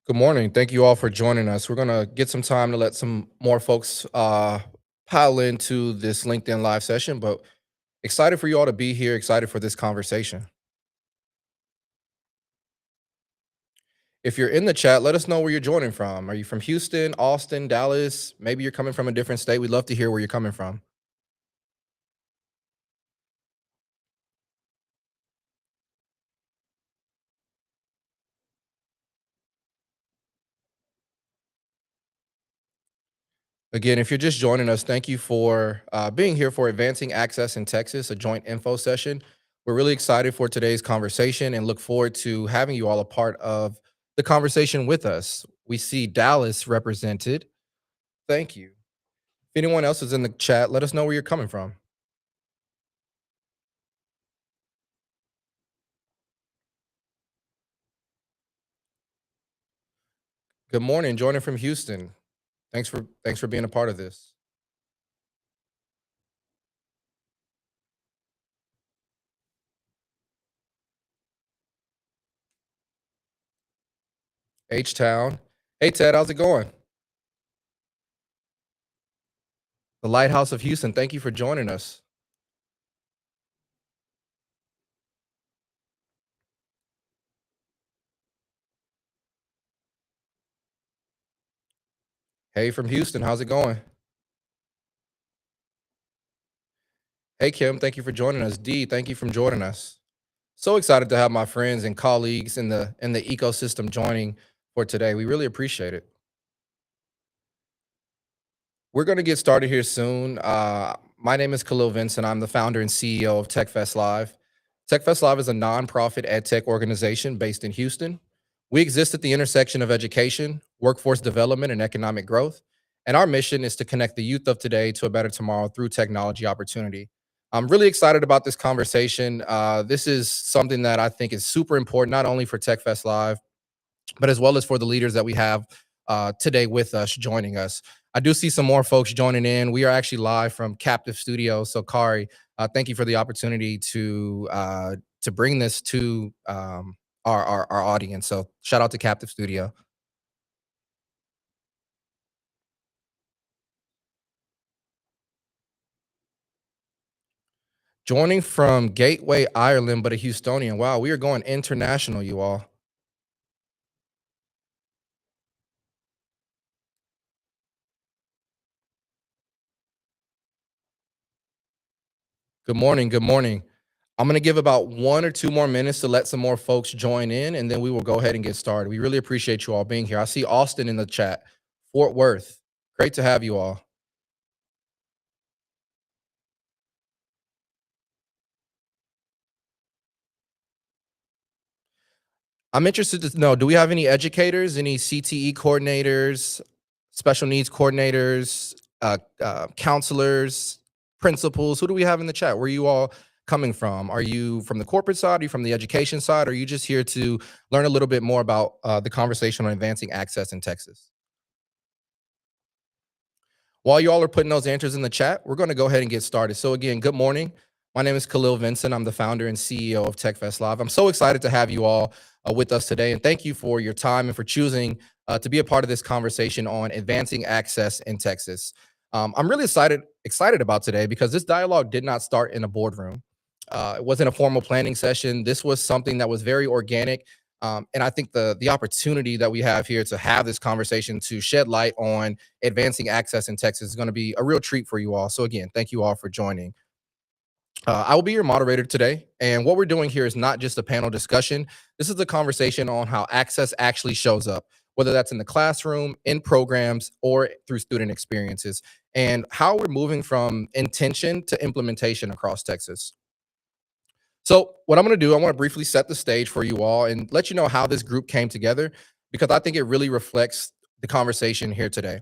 Good morning. Thank you all for joining us. We're going to get some time to let some more folks pile into this LinkedIn live session, but excited for you all to be here, excited for this conversation. If you're in the chat, let us know where you're joining from. Are you from Houston, Austin, Dallas? Maybe you're coming from a different state. We'd love to hear where you're coming from. Again, if you're just joining us, thank you for being here for Advancing Access in Texas, a joint info session. We're really excited for today's conversation and look forward to having you all a part of the conversation with us. We see Dallas represented. Thank you. If anyone else is in the chat, let us know where you're coming from. Good morning, joining from Houston. Thanks for being a part of this. H Town. Hey Ted, how's it going? The Lighthouse of Houston. Thank you for joining us. Hey from Houston, how's it going? Hey Kim, thank you for joining us. D, thank you for joining us. So excited to have my friends and colleagues in the ecosystem joining for today. We really appreciate it. We're going to get started here soon. My name is Khalil Vincent. I'm the founder and CEO of TechFest Live. TechFest Live is a nonprofit ed tech organization based in Houston. We exist at the intersection of education, workforce development, and economic growth. And our mission is to connect the youth of today to a better tomorrow through technology opportunity. I'm really excited about this conversation. This is something that I think is super important, not only for TechFest Live, but as well as for the leaders that we have today with us, joining us. I do see some more folks joining in. We are actually live from Captive Studio. So, Kari, thank you for the opportunity to bring this to our audience. So, shout out to Captive Studio. Joining from Gateway, Ireland, but a Houstonian. Wow, we are going international, you all. Good morning. Good morning. I'm going to give about 1 or 2 more minutes to let some more folks join in, and then we will go ahead and get started. We really appreciate you all being here. I see Austin in the chat, Fort Worth. Great to have you all. I'm interested to know, do we have any educators, any CTE coordinators, special needs coordinators, counselors, principals? Who do we have in the chat? Where are you all coming from? Are you from the corporate side? Are you from the education side? Or are you just here to learn a little bit more about the conversation on advancing access in Texas? While you all are putting those answers in the chat, we're going to go ahead and get started. So, again, good morning. My name is Khalil Vincent. I'm the founder and CEO of TechFest Live. I'm so excited to have you all with us today. And thank you for your time and for choosing to be a part of this conversation on advancing access in Texas. I'm really excited about today because this dialogue did not start in a boardroom. It wasn't a formal planning session. This was something that was very organic. And I think the opportunity that we have here to have this conversation to shed light on advancing access in Texas is going to be a real treat for you all. So again, thank you all for joining. I will be your moderator today, and what we're doing here is not just a panel discussion. This is a conversation on how access actually shows up, whether that's in the classroom, in programs, or through student experiences, and how we're moving from intention to implementation across Texas. So, what I'm going to do, I want to briefly set the stage for you all and let you know how this group came together because I think it really reflects the conversation here today.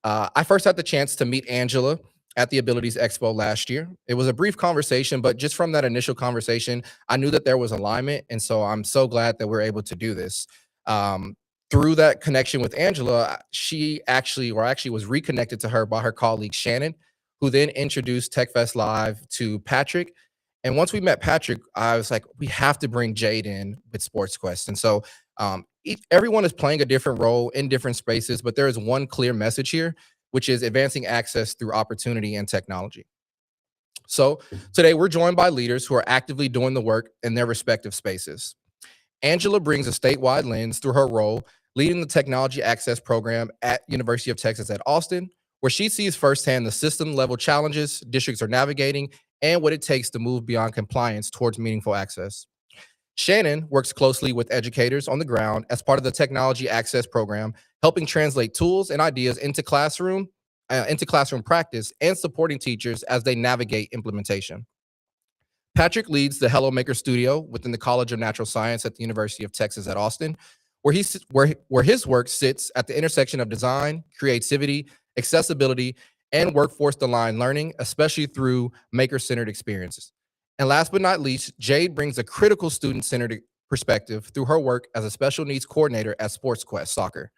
I first had the chance to meet Angela at the Abilities Expo last year. It was a brief conversation, but just from that initial conversation, I knew that there was alignment. And so I'm so glad that we're able to do this. Um, Through that connection with Angela, she actually was reconnected to her by her colleague Shannon, who then introduced TechFest Live to Patrick And once we met Patrick, I was like, we have to bring Jade in with Sports Quest. And so everyone is playing a different role in different spaces, but there is one clear message here, which is advancing access through opportunity and technology. So today we're joined by leaders who are actively doing the work in their respective spaces. Angela brings a statewide lens through her role leading the Technology Access Program at University of Texas at Austin, where she sees firsthand the system level challenges districts are navigating and what it takes to move beyond compliance towards meaningful access. Shannon works closely with educators on the ground as part of the Technology Access Program, helping translate tools and ideas into classroom practice and supporting teachers as they navigate implementation. Patrick leads the Hello Maker Studio within the College of Natural Science at the University of Texas at Austin, where his work sits at the intersection of design, creativity, accessibility, and workforce-aligned learning, especially through maker-centered experiences. And last but not least, Jade brings a critical student-centered perspective through her work as a special needs coordinator at Sports Quest Soccer,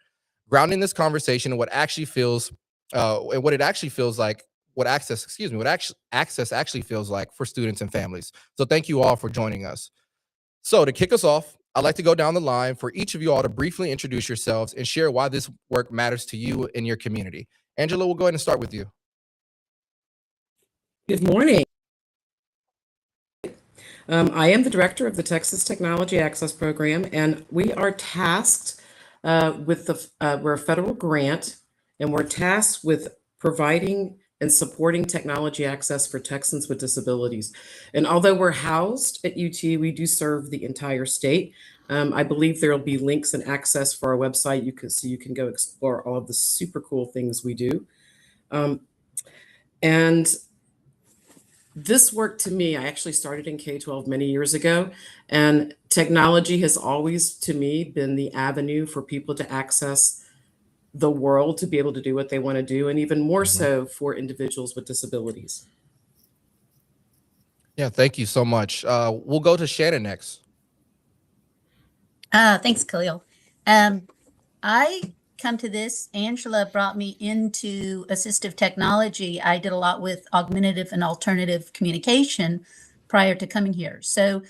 grounding this conversation in what actually feels, and what it actually feels like, access actually feels like for students and families. So thank you all for joining us. So to kick us off, I'd like to go down the line for each of you all to briefly introduce yourselves and share why this work matters to you and your community. Angela, we'll go ahead and start with you. Good morning. I am the director of the Texas Technology Access Program, and we are tasked we're a federal grant, and we're tasked with providing and supporting technology access for Texans with disabilities. And although we're housed at UT, we do serve the entire state. I believe there will be links and access for our website so you can go explore all of the super cool things we do. And this work to me, I actually started in K-12 many years ago, and technology has always, to me, been the avenue for people to access the world, to be able to do what they want to do, and even more so for individuals with disabilities. Yeah, thank you so much. We'll go to Shannon next. Thanks, Khalil. I come to this. Angela brought me into assistive technology. I did a lot with augmentative and alternative communication prior to coming here. So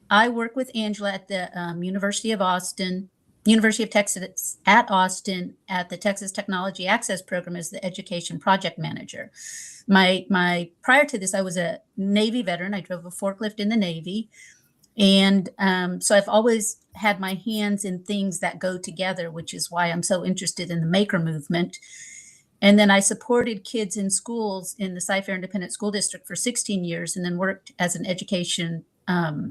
I work with Angela at the University of Texas at Austin at the Texas Technology Access Program as the education project manager. My prior to this, I was a Navy veteran. I drove a forklift in the Navy. And so I've always had my hands in things that go together, which is why I'm so interested in the maker movement. And then I supported kids in schools in the Cy-Fair Independent School District for 16 years, and then worked as an education, I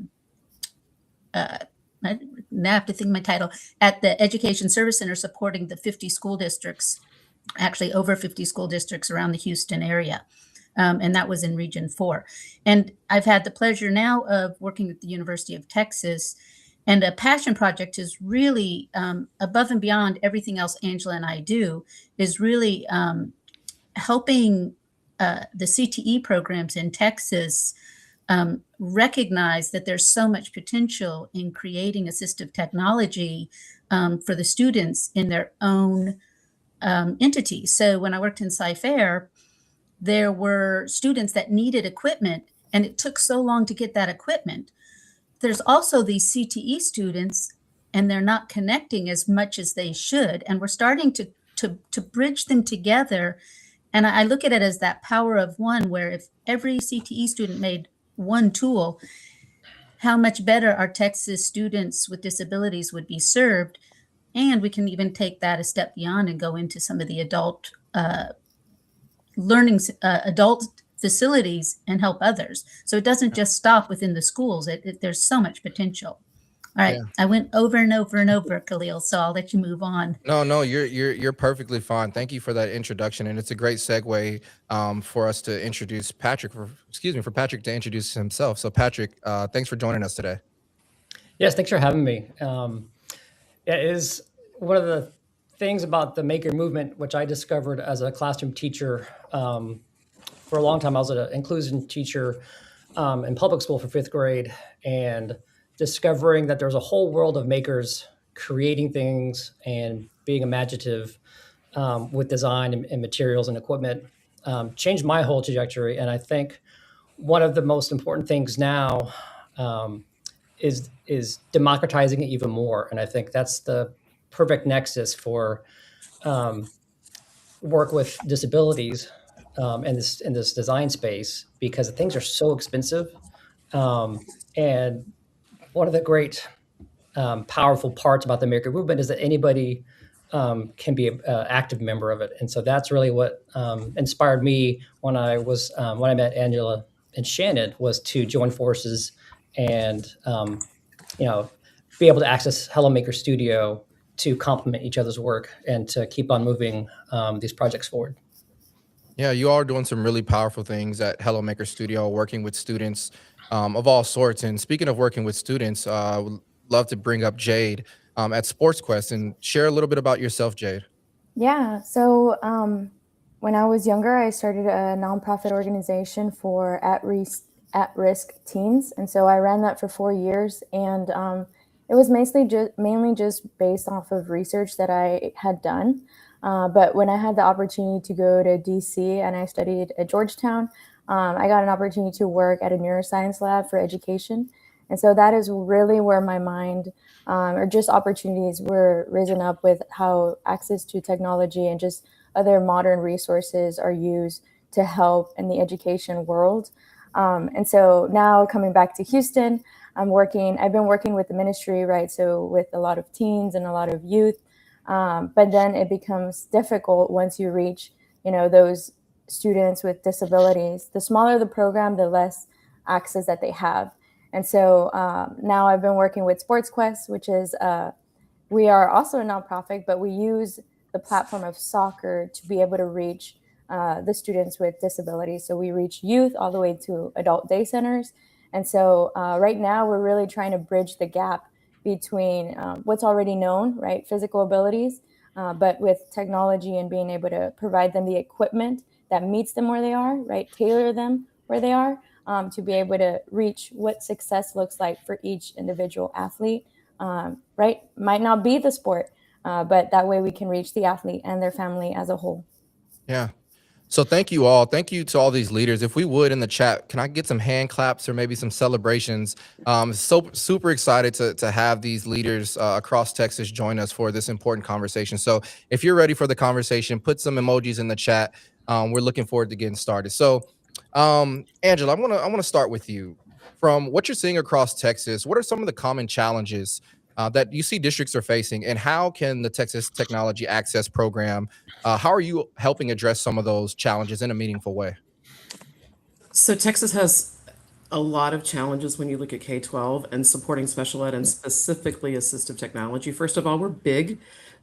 have to think my title, at the Education Service Center, supporting the 50 school districts, actually over 50 school districts around the Houston area. And that was in Region 4. And I've had the pleasure now of working at the University of Texas. And a passion project is really above and beyond everything else Angela and I do, is really helping the CTE programs in Texas recognize that there's so much potential in creating assistive technology for the students in their own entity. So when I worked in Cy-Fair, there were students that needed equipment, and it took so long to get that equipment. There's also these CTE students, and they're not connecting as much as they should. And we're starting to bridge them together. And I look at it as that power of one, where if every CTE student made one tool, how much better our Texas students with disabilities would be served. And we can even take that a step beyond and go into some of the adult learning, adult facilities, and help others. So it doesn't just stop within the schools. There's so much potential. All right, yeah. I went over and over and over, Khalil, so I'll let you move on. No, you're perfectly fine. Thank you for that introduction, and it's a great segue for us to introduce Patrick. For Patrick to introduce himself. So Patrick, thanks for joining us today. Yes, thanks for having me. It is one of the things about the maker movement, which I discovered as a classroom teacher. For a long time, I was an inclusion teacher in public school for 5th grade, and discovering that there's a whole world of makers creating things and being imaginative with design and materials and equipment changed my whole trajectory. And I think one of the most important things now is democratizing it even more. And I think that's the perfect nexus for work with disabilities in this design space, because things are so expensive. And one of the great powerful parts about the maker movement is that anybody can be an active member of it. And so that's really what inspired me when I met Angela and Shannon, was to join forces and be able to access Hello Maker Studio to complement each other's work and to keep on moving these projects forward. Yeah, you are doing some really powerful things at Hello Maker Studio, working with students of all sorts. And speaking of working with students, I would love to bring up Jade at Sports Quest and share a little bit about yourself, Jade. Yeah, so when I was younger, I started a nonprofit organization for at-risk teens, and so I ran that for 4 years, and it was mainly just based off of research that I had done. But when I had the opportunity to go to DC and I studied at Georgetown, I got an opportunity to work at a neuroscience lab for education, and so that is really where my mind or just opportunities were risen up with how access to technology and just other modern resources are used to help in the education world. And so now coming back to Houston, I've been working with the ministry, right? So with a lot of teens and a lot of youth, but then it becomes difficult once you reach, those students with disabilities. The smaller the program, the less access that they have. And so now I've been working with Sports Quest, which is, we are also a nonprofit, but we use the platform of soccer to be able to reach the students with disabilities. So we reach youth all the way to adult day centers. And so right now we're really trying to bridge the gap between what's already known, right? Physical abilities, but with technology and being able to provide them the equipment that meets them where they are, right? Tailor them where they are. To be able to reach what success looks like for each individual athlete, right? Might not be the sport, but that way we can reach the athlete and their family as a whole. Yeah. So thank you all. Thank you to all these leaders. If we would in the chat, can I get some hand claps or maybe some celebrations? So super excited to have these leaders across Texas join us for this important conversation. So if you're ready for the conversation, put some emojis in the chat. We're looking forward to getting started. So Angela, I want to start with you. From what you're seeing across Texas, what are some of the common challenges that you see districts are facing, and how can the Texas Technology Access Program, how are you helping address some of those challenges in a meaningful way? So Texas has a lot of challenges when you look at K-12 and supporting special ed and specifically assistive technology. First of all, we're big.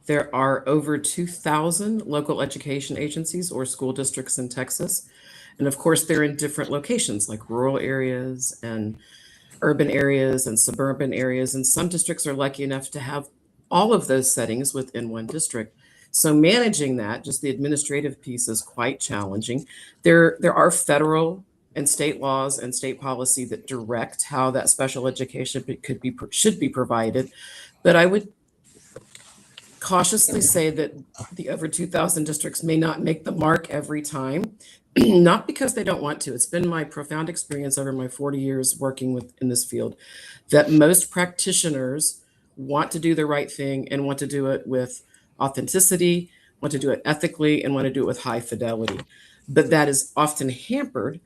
There are over 2,000 local education agencies or school districts in Texas. And of course, they're in different locations like rural areas and urban areas and suburban areas. And some districts are lucky enough to have all of those settings within one district. So managing that, just the administrative piece, is quite challenging. There are federal and state laws and state policy that direct how that special education should be provided. But I would cautiously say that the over 2,000 districts may not make the mark every time, not because they don't want to. It's been my profound experience over my 40 years working in this field that most practitioners want to do the right thing and want to do it with authenticity, want to do it ethically, and want to do it with high fidelity. But that is often hampered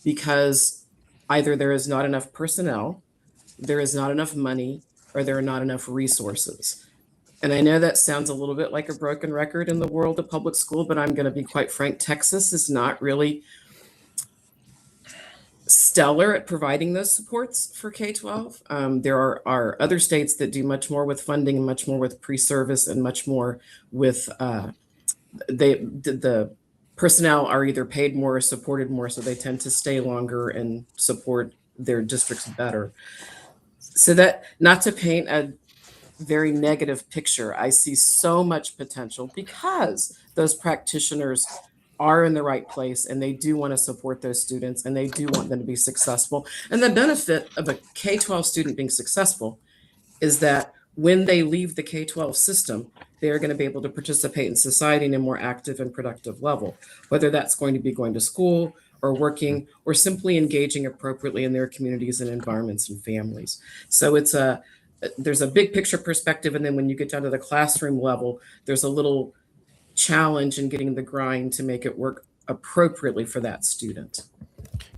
because either there is not enough personnel, there is not enough money, or there are not enough resources. And I know that sounds a little bit like a broken record in the world of public school, but I'm going to be quite frank. Texas is not really stellar at providing those supports for K-12. There are other states that do much more with funding and much more with pre-service and much more with the personnel are either paid more or supported more, so they tend to stay longer and support their districts better. So that, not to paint a very negative picture, I see so much potential because those practitioners are in the right place and they do want to support those students and they do want them to be successful. And the benefit of a K-12 student being successful is that when they leave the K-12 system, they are going to be able to participate in society in a more active and productive level, whether that's going to be going to school or working or simply engaging appropriately in their communities and environments and families. So there's a big picture perspective, and then when you get down to the classroom level, there's a little challenge in getting the grind to make it work appropriately for that student.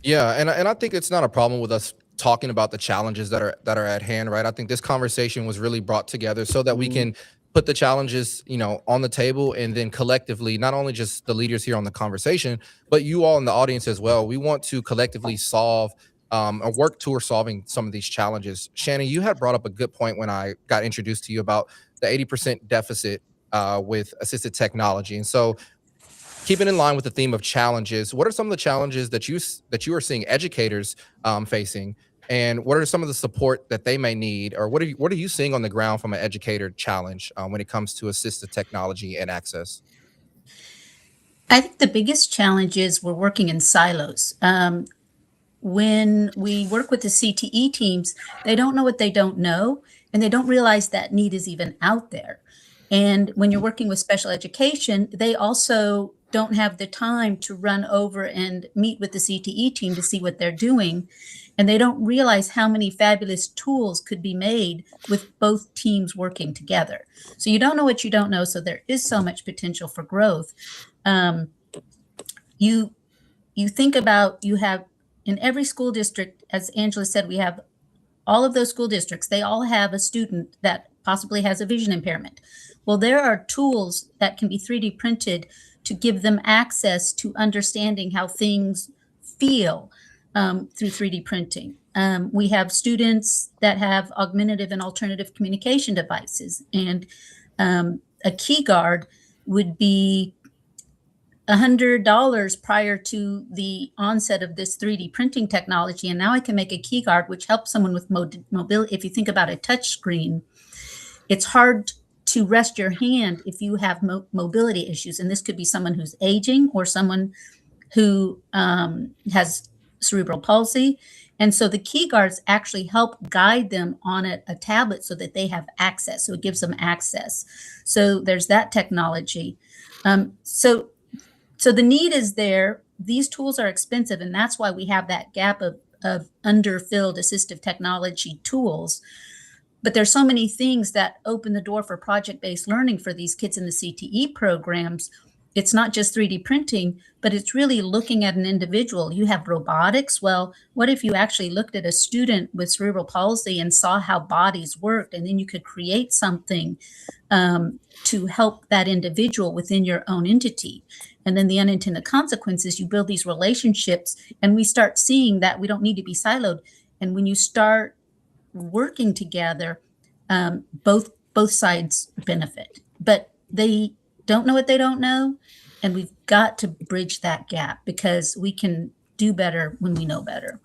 Yeah, and I think it's not a problem with us talking about the challenges that are at hand, right? I think this conversation was really brought together so that we can put the challenges, on the table, and then collectively, not only just the leaders here on the conversation, but you all in the audience as well. We want to collectively solve or work towards solving some of these challenges. Shannon, you had brought up a good point when I got introduced to you about the 80% deficit with assisted technology, and so keeping in line with the theme of challenges, what are some of the challenges that you are seeing educators facing, and what are some of the support that they may need, or what are you seeing on the ground from an educator challenge when it comes to assistive technology and access? I think the biggest challenge is we're working in silos. When we work with the CTE teams, they don't know what they don't know, and they don't realize that need is even out there. And when you're working with special education, they also don't have the time to run over and meet with the CTE team to see what they're doing. And they don't realize how many fabulous tools could be made with both teams working together. So you don't know what you don't know. So there is so much potential for growth. You think about, you have in every school district, as Angela said, we have all of those school districts, they all have a student that possibly has a vision impairment. Well, there are tools that can be 3D printed to give them access to understanding how things feel through 3D printing. We have students that have augmentative and alternative communication devices, and a key guard would be $100 prior to the onset of this 3D printing technology. And now I can make a key guard, which helps someone with mobility. If you think about a touch screen, it's hard to rest your hand if you have mobility issues. And this could be someone who's aging or someone who has cerebral palsy. And so the key guards actually help guide them on a tablet so that they have access. So it gives them access. So there's that technology. So the need is there. These tools are expensive, and that's why we have that gap of underfilled assistive technology tools. But there's so many things that open the door for project-based learning for these kids in the CTE programs. It's not just 3D printing, but it's really looking at an individual. You have robotics. Well, what if you actually looked at a student with cerebral palsy and saw how bodies worked, and then you could create something to help that individual within your own entity? And then the unintended consequences, you build these relationships, and we start seeing that we don't need to be siloed. And when you start working together, both sides benefit. But they don't know what they don't know, and we've got to bridge that gap because we can do better when we know better.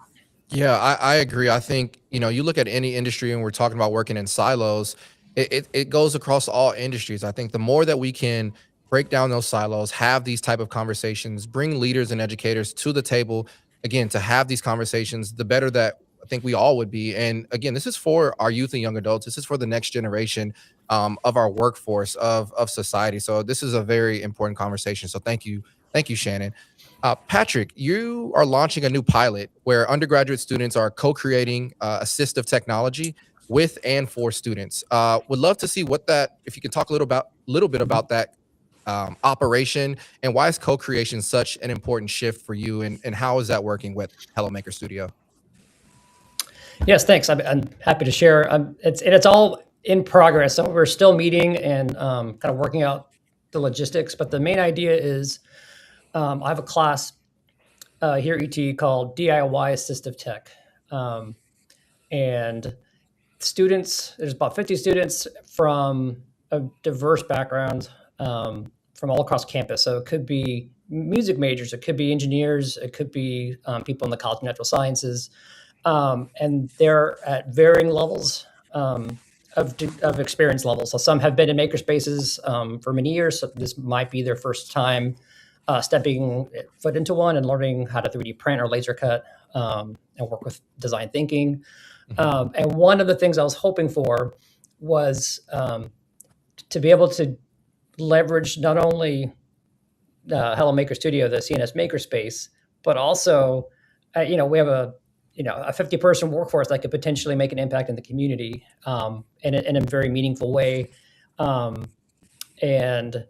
Yeah, I agree. I think, you look at any industry and we're talking about working in silos, it goes across all industries. I think the more that we can break down those silos, have these type of conversations, bring leaders and educators to the table, again, to have these conversations, the better that I think we all would be. And again, this is for our youth and young adults. This is for the next generation of our workforce, of society. So this is a very important conversation. So thank you, Shannon. Patrick, you are launching a new pilot where undergraduate students are co-creating assistive technology with and for students. Would love to see if you could talk a little bit about that operation, and why is co-creation such an important shift for you, and how is that working with Hello Maker Studio? Yes, thanks. I'm happy to share. It's all in progress, so we're still meeting and kind of working out the logistics. But the main idea is I have a class here at UT called DIY Assistive Tech, and students. There's about 50 students from a diverse background from all across campus. So it could be music majors, it could be engineers, it could be people in the College of Natural Sciences. And they're at varying levels of experience levels. So some have been in makerspaces for many years. So this might be their first time stepping foot into one and learning how to 3D print or laser cut and work with design thinking. And one of the things I was hoping for was to be able to leverage not only Hello Maker Studio, the CNS makerspace, but also, we have a 50-person workforce that could potentially make an impact in the community in a very meaningful way. And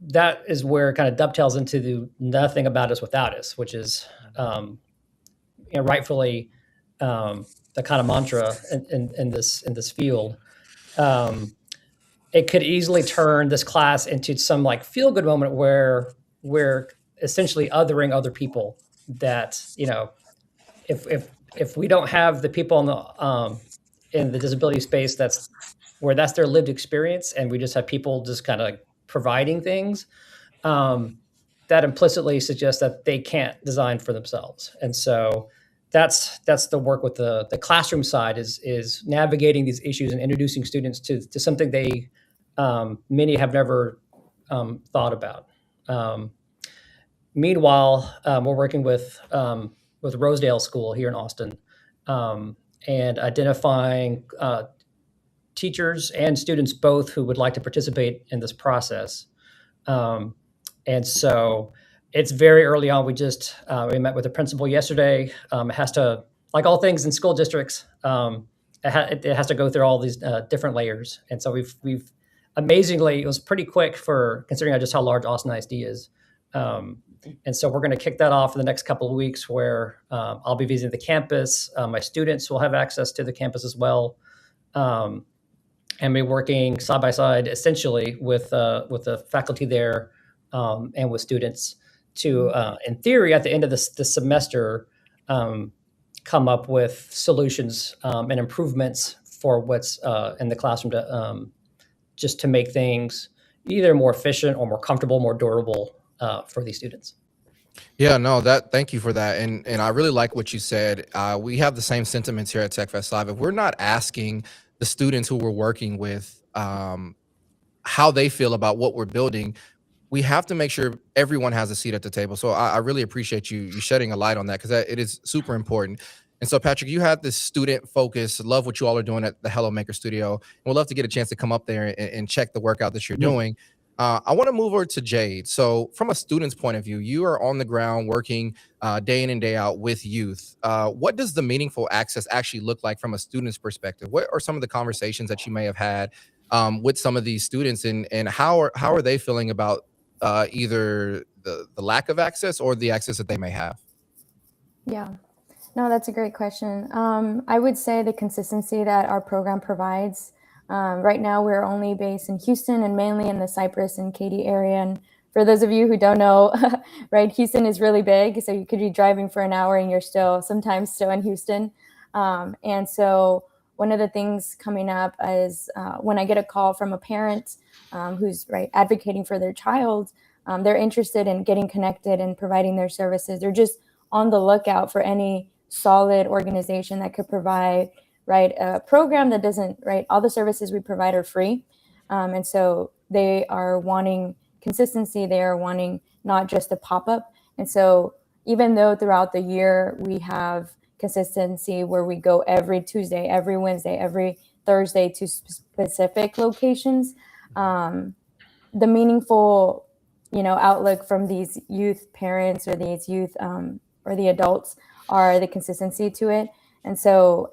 that is where it kind of dovetails into the nothing about us without us, which is rightfully the kind of mantra in this field. It could easily turn this class into some like feel good moment where we're essentially othering other people. That if we don't have the people in the disability space that's their lived experience, and we just have people just kind of providing things, that implicitly suggests that they can't design for themselves. And so that's the work with the classroom side is navigating these issues and introducing students to something they many have never thought about. Meanwhile, we're working with Rosedale School here in Austin, and identifying teachers and students both who would like to participate in this process. And so it's very early on. We met with the principal yesterday. It has to, like all things in school districts, it has to go through all these different layers. And so we've amazingly, it was pretty quick for considering just how large Austin ISD is. And so we're going to kick that off in the next couple of weeks, where I'll be visiting the campus. My students will have access to the campus as well, and be working side by side, essentially, with the faculty there and with students to, in theory, at the end of this semester, come up with solutions and improvements for what's in the classroom just to make things either more efficient or more comfortable, more durable for these students. Yeah, no, thank you for that. And I really like what you said. We have the same sentiments here at TechFest Live. If we're not asking the students who we're working with how they feel about what we're building, we have to make sure everyone has a seat at the table. So I really appreciate you shedding a light on that, because it is super important. And so, Patrick, you had this student focus. Love what you all are doing at the Hello Maker Studio. And we'd love to get a chance to come up there and check the work out that you're doing. I want to move over to Jade. So from a student's point of view, you are on the ground working day in and day out with youth. What does the meaningful access actually look like from a student's perspective? What are some of the conversations that you may have had with some of these students, and how are they feeling about either the lack of access or the access that they may have? Yeah, no, that's a great question. I would say the consistency that our program provides. Right now, we're only based in Houston and mainly in the Cypress and Katy area. And for those of you who don't know, right, Houston is really big. So you could be driving for an hour and you're sometimes still in Houston. And so one of the things coming up is when I get a call from a parent who's advocating for their child, they're interested in getting connected and providing their services. They're just on the lookout for any solid organization that could provide a program that doesn't, all the services we provide are free. And so they are wanting consistency. They are wanting not just a pop-up. And so even though throughout the year we have consistency where we go every Tuesday, every Wednesday, every Thursday to specific locations, the meaningful, outlook from these youth parents or these youth or the adults are the consistency to it. And so,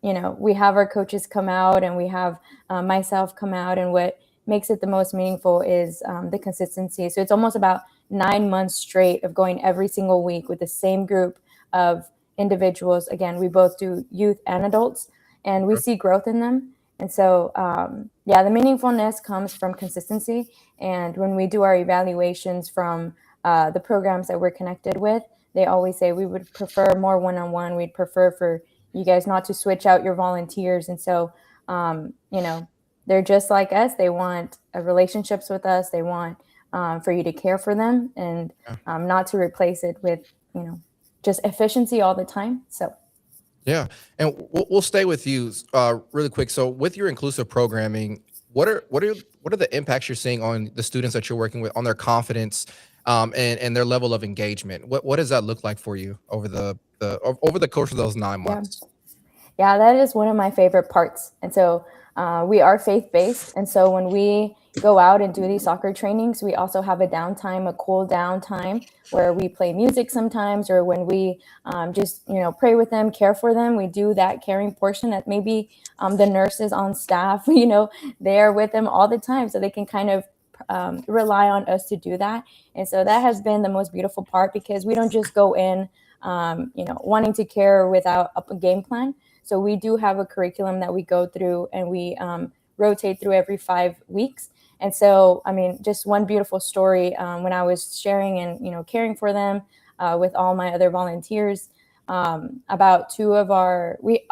we have our coaches come out and we have myself come out, and what makes it the most meaningful is the consistency. So it's almost about 9 months straight of going every single week with the same group of individuals. Again, we both do youth and adults, and we see growth in them. And so, the meaningfulness comes from consistency. And when we do our evaluations from the programs that we're connected with, they always say we would prefer more one-on-one. We'd prefer for you guys not to switch out your volunteers. And so, they're just like us. They want relationships with us. They want for you to care for them and not to replace it with, just efficiency all the time. So. Yeah. And we'll stay with you really quick. So with your inclusive programming, what are the impacts you're seeing on the students that you're working with, on their confidence and their level of engagement? What does that look like for you over the course of those 9 months? Yeah, that is one of my favorite parts. And so we are faith-based. And so when we go out and do these soccer trainings, we also have a downtime, a cool down time where we play music sometimes, or when we just, pray with them, care for them. We do that caring portion that maybe the nurses on staff, they're with them all the time, so they can kind of rely on us to do that. And so that has been the most beautiful part, because we don't just go in, wanting to care without a game plan. So we do have a curriculum that we go through, and we rotate through every 5 weeks. And so, just one beautiful story, when I was sharing and, caring for them with all my other volunteers, about two of we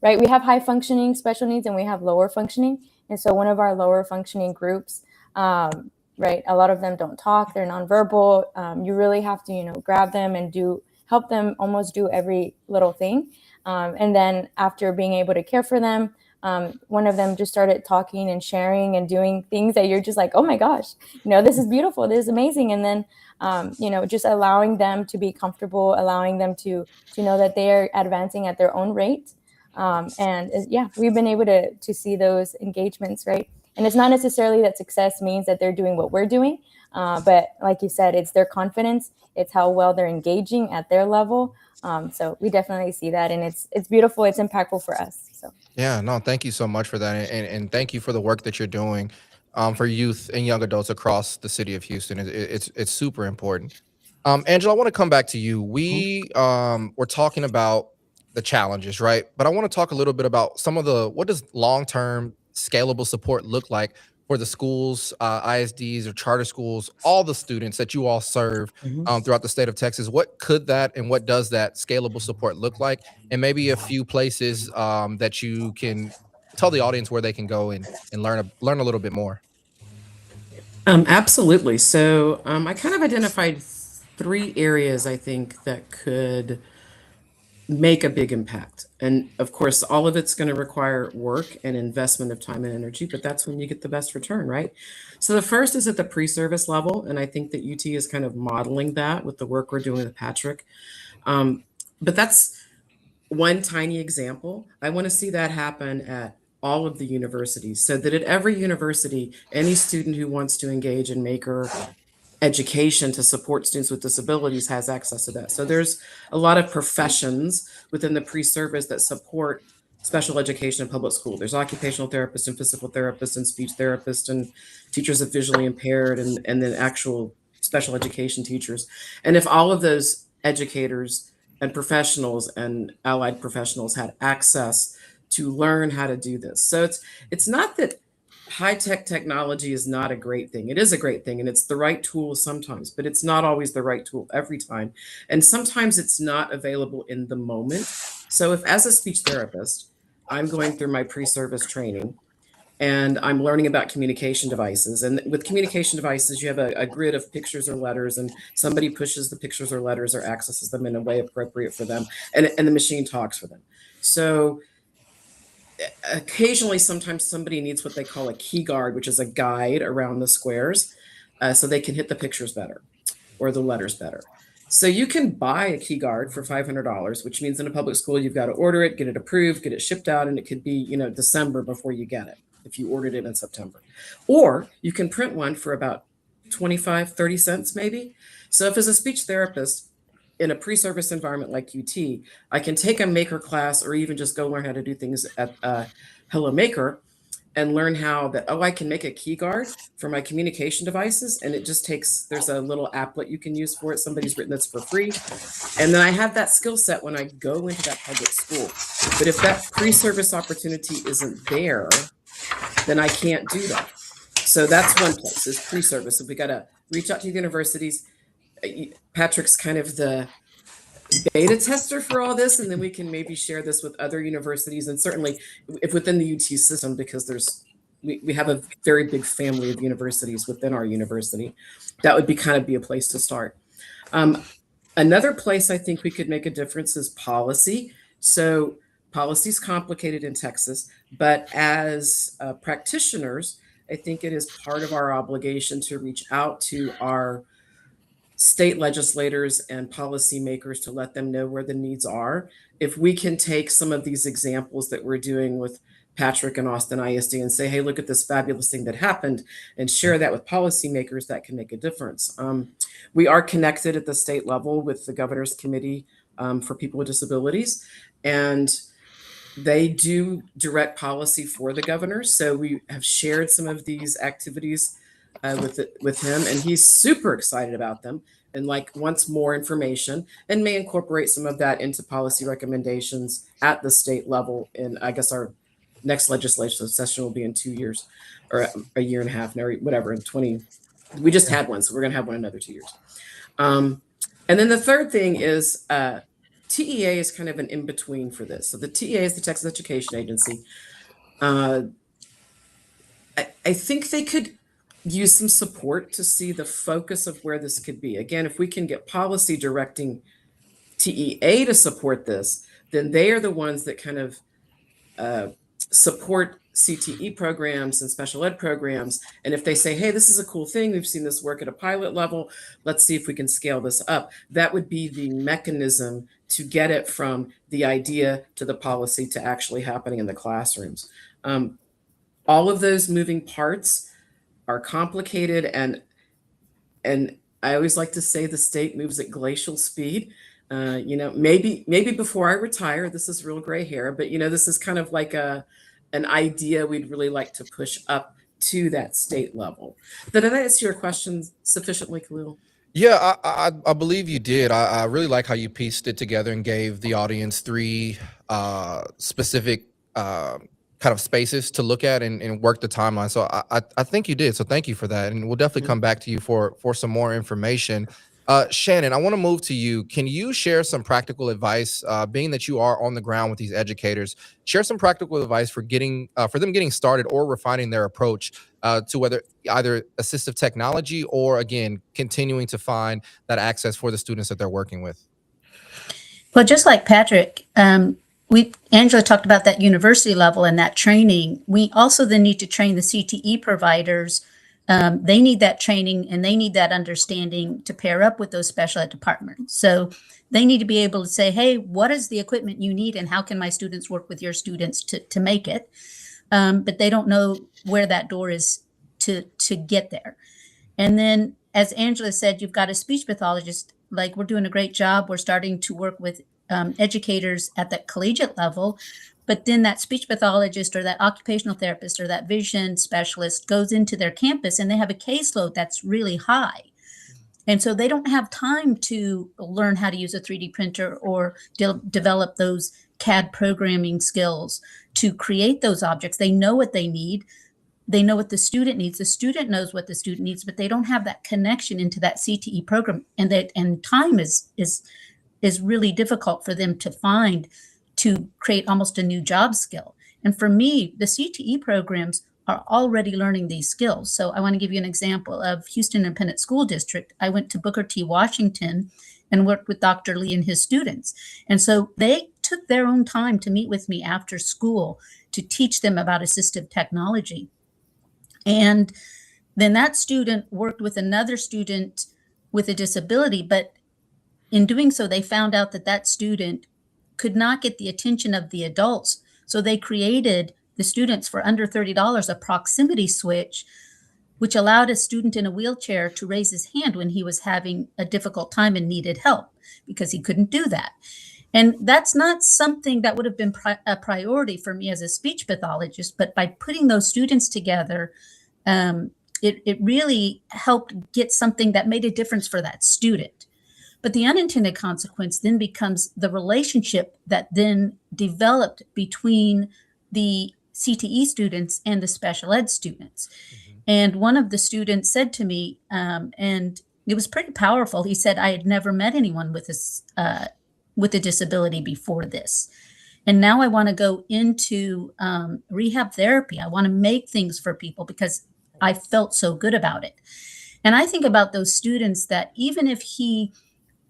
have high functioning special needs and we have lower functioning. And so one of our lower functioning groups, a lot of them don't talk, they're nonverbal. You really have to, grab them and help them almost do every little thing. And then after being able to care for them, one of them just started talking and sharing and doing things that you're just like, oh my gosh, this is beautiful, this is amazing. And then, just allowing them to be comfortable, allowing them to know that they are advancing at their own rate. We've been able to see those engagements, right? And it's not necessarily that success means that they're doing what we're doing, but like you said, it's their confidence, it's how well they're engaging at their level. So we definitely see that, and it's beautiful, it's impactful for us. So Yeah, no, thank you so much for that, and thank you for the work that you're doing for youth and young adults across the city of Houston. It's super important. Angela, I want to come back to you. We were talking about the challenges, right? But I want to talk a little bit about what does long-term scalable support look like for the schools, ISDs or charter schools, all the students that you all serve throughout the state of Texas. What could that and what does that scalable support look like? And maybe a few places that you can tell the audience where they can go and learn a little bit more. Absolutely. So I kind of identified 3 areas I think that could make a big impact. And of course, all of it's going to require work and investment of time and energy, but that's when you get the best return, right? So the first is at the pre-service level, and I think that UT is kind of modeling that with the work we're doing with Patrick. But that's one tiny example. I want to see that happen at all of the universities, so that at every university, any student who wants to engage in maker education to support students with disabilities has access to that. So there's a lot of professions within the pre-service that support special education in public school. There's occupational therapists and physical therapists and speech therapists and teachers of visually impaired and then actual special education teachers. And if all of those educators and professionals and allied professionals had access to learn how to do this. So it's not that high-tech technology is not a great thing. It is a great thing, and it's the right tool sometimes, but it's not always the right tool every time. And sometimes it's not available in the moment. So if as a speech therapist, I'm going through my pre-service training and I'm learning about communication devices. And with communication devices, you have a grid of pictures or letters, and somebody pushes the pictures or letters or accesses them in a way appropriate for them, and the machine talks for them. So occasionally, sometimes somebody needs what they call a key guard, which is a guide around the squares, so they can hit the pictures better or the letters better. So you can buy a key guard for $500, which means in a public school, you've got to order it, get it approved, get it shipped out, and it could be, December before you get it if you ordered it in September. Or you can print one for about 25, 30 cents maybe. So if as a speech therapist, in a pre-service environment like UT, I can take a maker class or even just go learn how to do things at Hello Maker and learn how that, I can make a key guard for my communication devices. And it just there's a little applet you can use for it. Somebody's written this for free. And then I have that skill set when I go into that public school. But if that pre-service opportunity isn't there, then I can't do that. So that's one place, is pre-service. So we got to reach out to the universities. Patrick's kind of the beta tester for all this, and then we can maybe share this with other universities, and certainly if within the UT system, because we have a very big family of universities within our university. That would be a place to start. Another place I think we could make a difference is policy. So policy is complicated in Texas, but as practitioners, I think it is part of our obligation to reach out to our state legislators and policymakers to let them know where the needs are. If we can take some of these examples that we're doing with Patrick and Austin ISD and say, hey, look at this fabulous thing that happened, and share that with policymakers that can make a difference. We are connected at the state level with the Governor's Committee for People with Disabilities, and they do direct policy for the governor. So we have shared some of these activities with him, and he's super excited about them and wants more information and may incorporate some of that into policy recommendations at the state level. And I guess our next legislative session will be in 2 years or a year and a half, or whatever, in 20. We just had one, so we're going to have one another 2 years. And then the third thing is TEA is kind of an in-between for this. So the TEA is the Texas Education Agency. I think they could use some support to see the focus of where this could be. Again, if we can get policy directing TEA to support this, then they are the ones that kind of support CTE programs and special ed programs. And if they say, hey, this is a cool thing, we've seen this work at a pilot level, let's see if we can scale this up. That would be the mechanism to get it from the idea to the policy to actually happening in the classrooms. All of those moving parts are complicated, and I always like to say the state moves at glacial speed. Maybe before I retire, this is real gray hair, but this is kind of like an idea we'd really like to push up to that state level. Did I answer your question sufficiently, Khalil? Yeah, I believe you did. I really like how you pieced it together and gave the audience three specific kind of spaces to look at and work the timeline. So I think you did. So thank you for that. And we'll definitely come back to you for some more information. Shannon, I want to move to you. Can you share some practical advice, being that you are on the ground with these educators, share some practical advice for them getting started or refining their approach to whether either assistive technology or, again, continuing to find that access for the students that they're working with? Well, just like Patrick, Angela talked about that university level and that training. We also then need to train the CTE providers. They need that training and they need that understanding to pair up with those special ed departments. So they need to be able to say, hey, what is the equipment you need and how can my students work with your students to make it? But they don't know where that door is to get there. And then, as Angela said, you've got a speech pathologist. Like, we're doing a great job. We're starting to work with educators at that collegiate level. But then that speech pathologist or that occupational therapist or that vision specialist goes into their campus and they have a caseload that's really high. And so they don't have time to learn how to use a 3D printer or develop those CAD programming skills to create those objects. They know what they need. They know what the student needs. The student knows what the student needs, but they don't have that connection into that CTE program. And time is really difficult for them to find to create almost a new job skill. And for me, the CTE programs are already learning these skills. So I want to give you an example of Houston Independent School District. I went to Booker T. Washington and worked with Dr. Lee and his students. And so they took their own time to meet with me after school to teach them about assistive technology. And then that student worked with another student with a disability, but in doing so, they found out that that student could not get the attention of the adults. So they created the students for under $30 a proximity switch, which allowed a student in a wheelchair to raise his hand when he was having a difficult time and needed help because he couldn't do that. And that's not something that would have been a priority for me as a speech pathologist, but by putting those students together, it really helped get something that made a difference for that student. But the unintended consequence then becomes the relationship that then developed between the CTE students and the special ed students. Mm-hmm. And one of the students said to me, and it was pretty powerful, he said, I had never met anyone with a disability before this. And now I want to go into rehab therapy. I want to make things for people because I felt so good about it. And I think about those students that even if he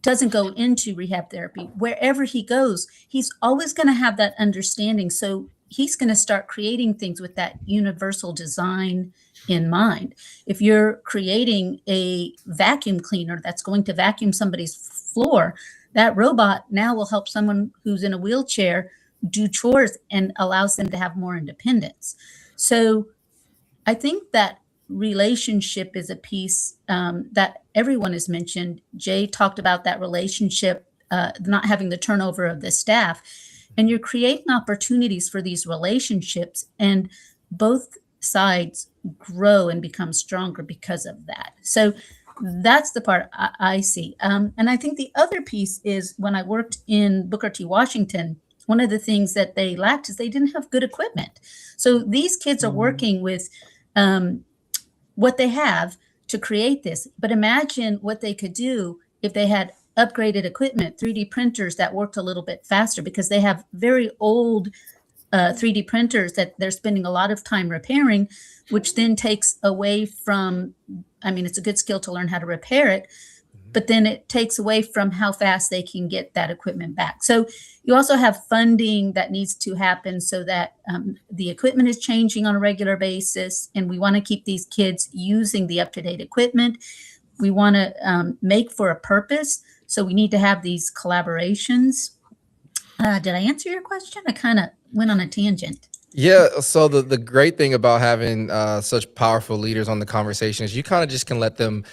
doesn't go into rehab therapy, wherever he goes, he's always going to have that understanding. So he's going to start creating things with that universal design in mind. If you're creating a vacuum cleaner that's going to vacuum somebody's floor, that robot now will help someone who's in a wheelchair do chores and allows them to have more independence. So I think that relationship is a piece that everyone has mentioned. Jay talked about that relationship, not having the turnover of the staff, and you're creating opportunities for these relationships, and both sides grow and become stronger because of that. So that's the part I see. And I think the other piece is when I worked in Booker T. Washington, one of the things that they lacked is they didn't have good equipment. So these kids are working with what they have to create this. But imagine what they could do if they had upgraded equipment, 3D printers that worked a little bit faster, because they have very old 3D printers that they're spending a lot of time repairing, which then takes away from, I mean, it's a good skill to learn how to repair it, but then it takes away from how fast they can get that equipment back. So you also have funding that needs to happen so that the equipment is changing on a regular basis, and we want to keep these kids using the up-to-date equipment. We want to make for a purpose, so we need to have these collaborations. Did I answer your question? I kind of went on a tangent. Yeah. So the great thing about having such powerful leaders on the conversation is you kind of just can let them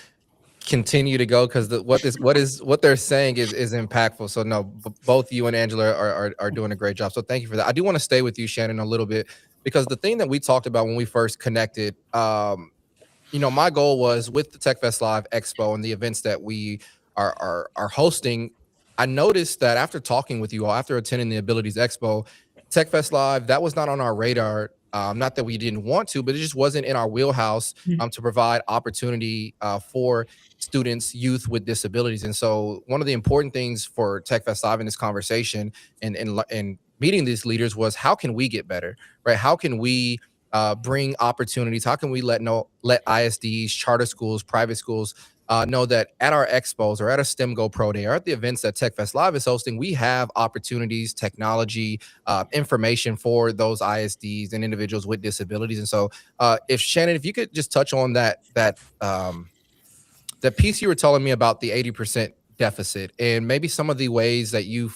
continue to go, because what they're saying is impactful. So no, both you and Angela are doing a great job. So thank you for that. I do want to stay with you, Shannon, a little bit, because the thing that we talked about when we first connected, my goal was with the TechFest Live Expo and the events that we are hosting. I noticed that after talking with you all, after attending the Abilities Expo, TechFest Live, that was not on our radar. Not that we didn't want to, but it just wasn't in our wheelhouse to provide opportunity for students, youth with disabilities. And so one of the important things for TechFest Live in this conversation and meeting these leaders was, how can we get better, right? How can we bring opportunities? How can we let ISDs, charter schools, private schools know that at our expos or at a STEM Go Pro Day or at the events that TechFest Live is hosting, we have opportunities, technology, information for those ISDs and individuals with disabilities. And so if Shannon, if you could just touch on that piece you were telling me about the 80% deficit, and maybe some of the ways that you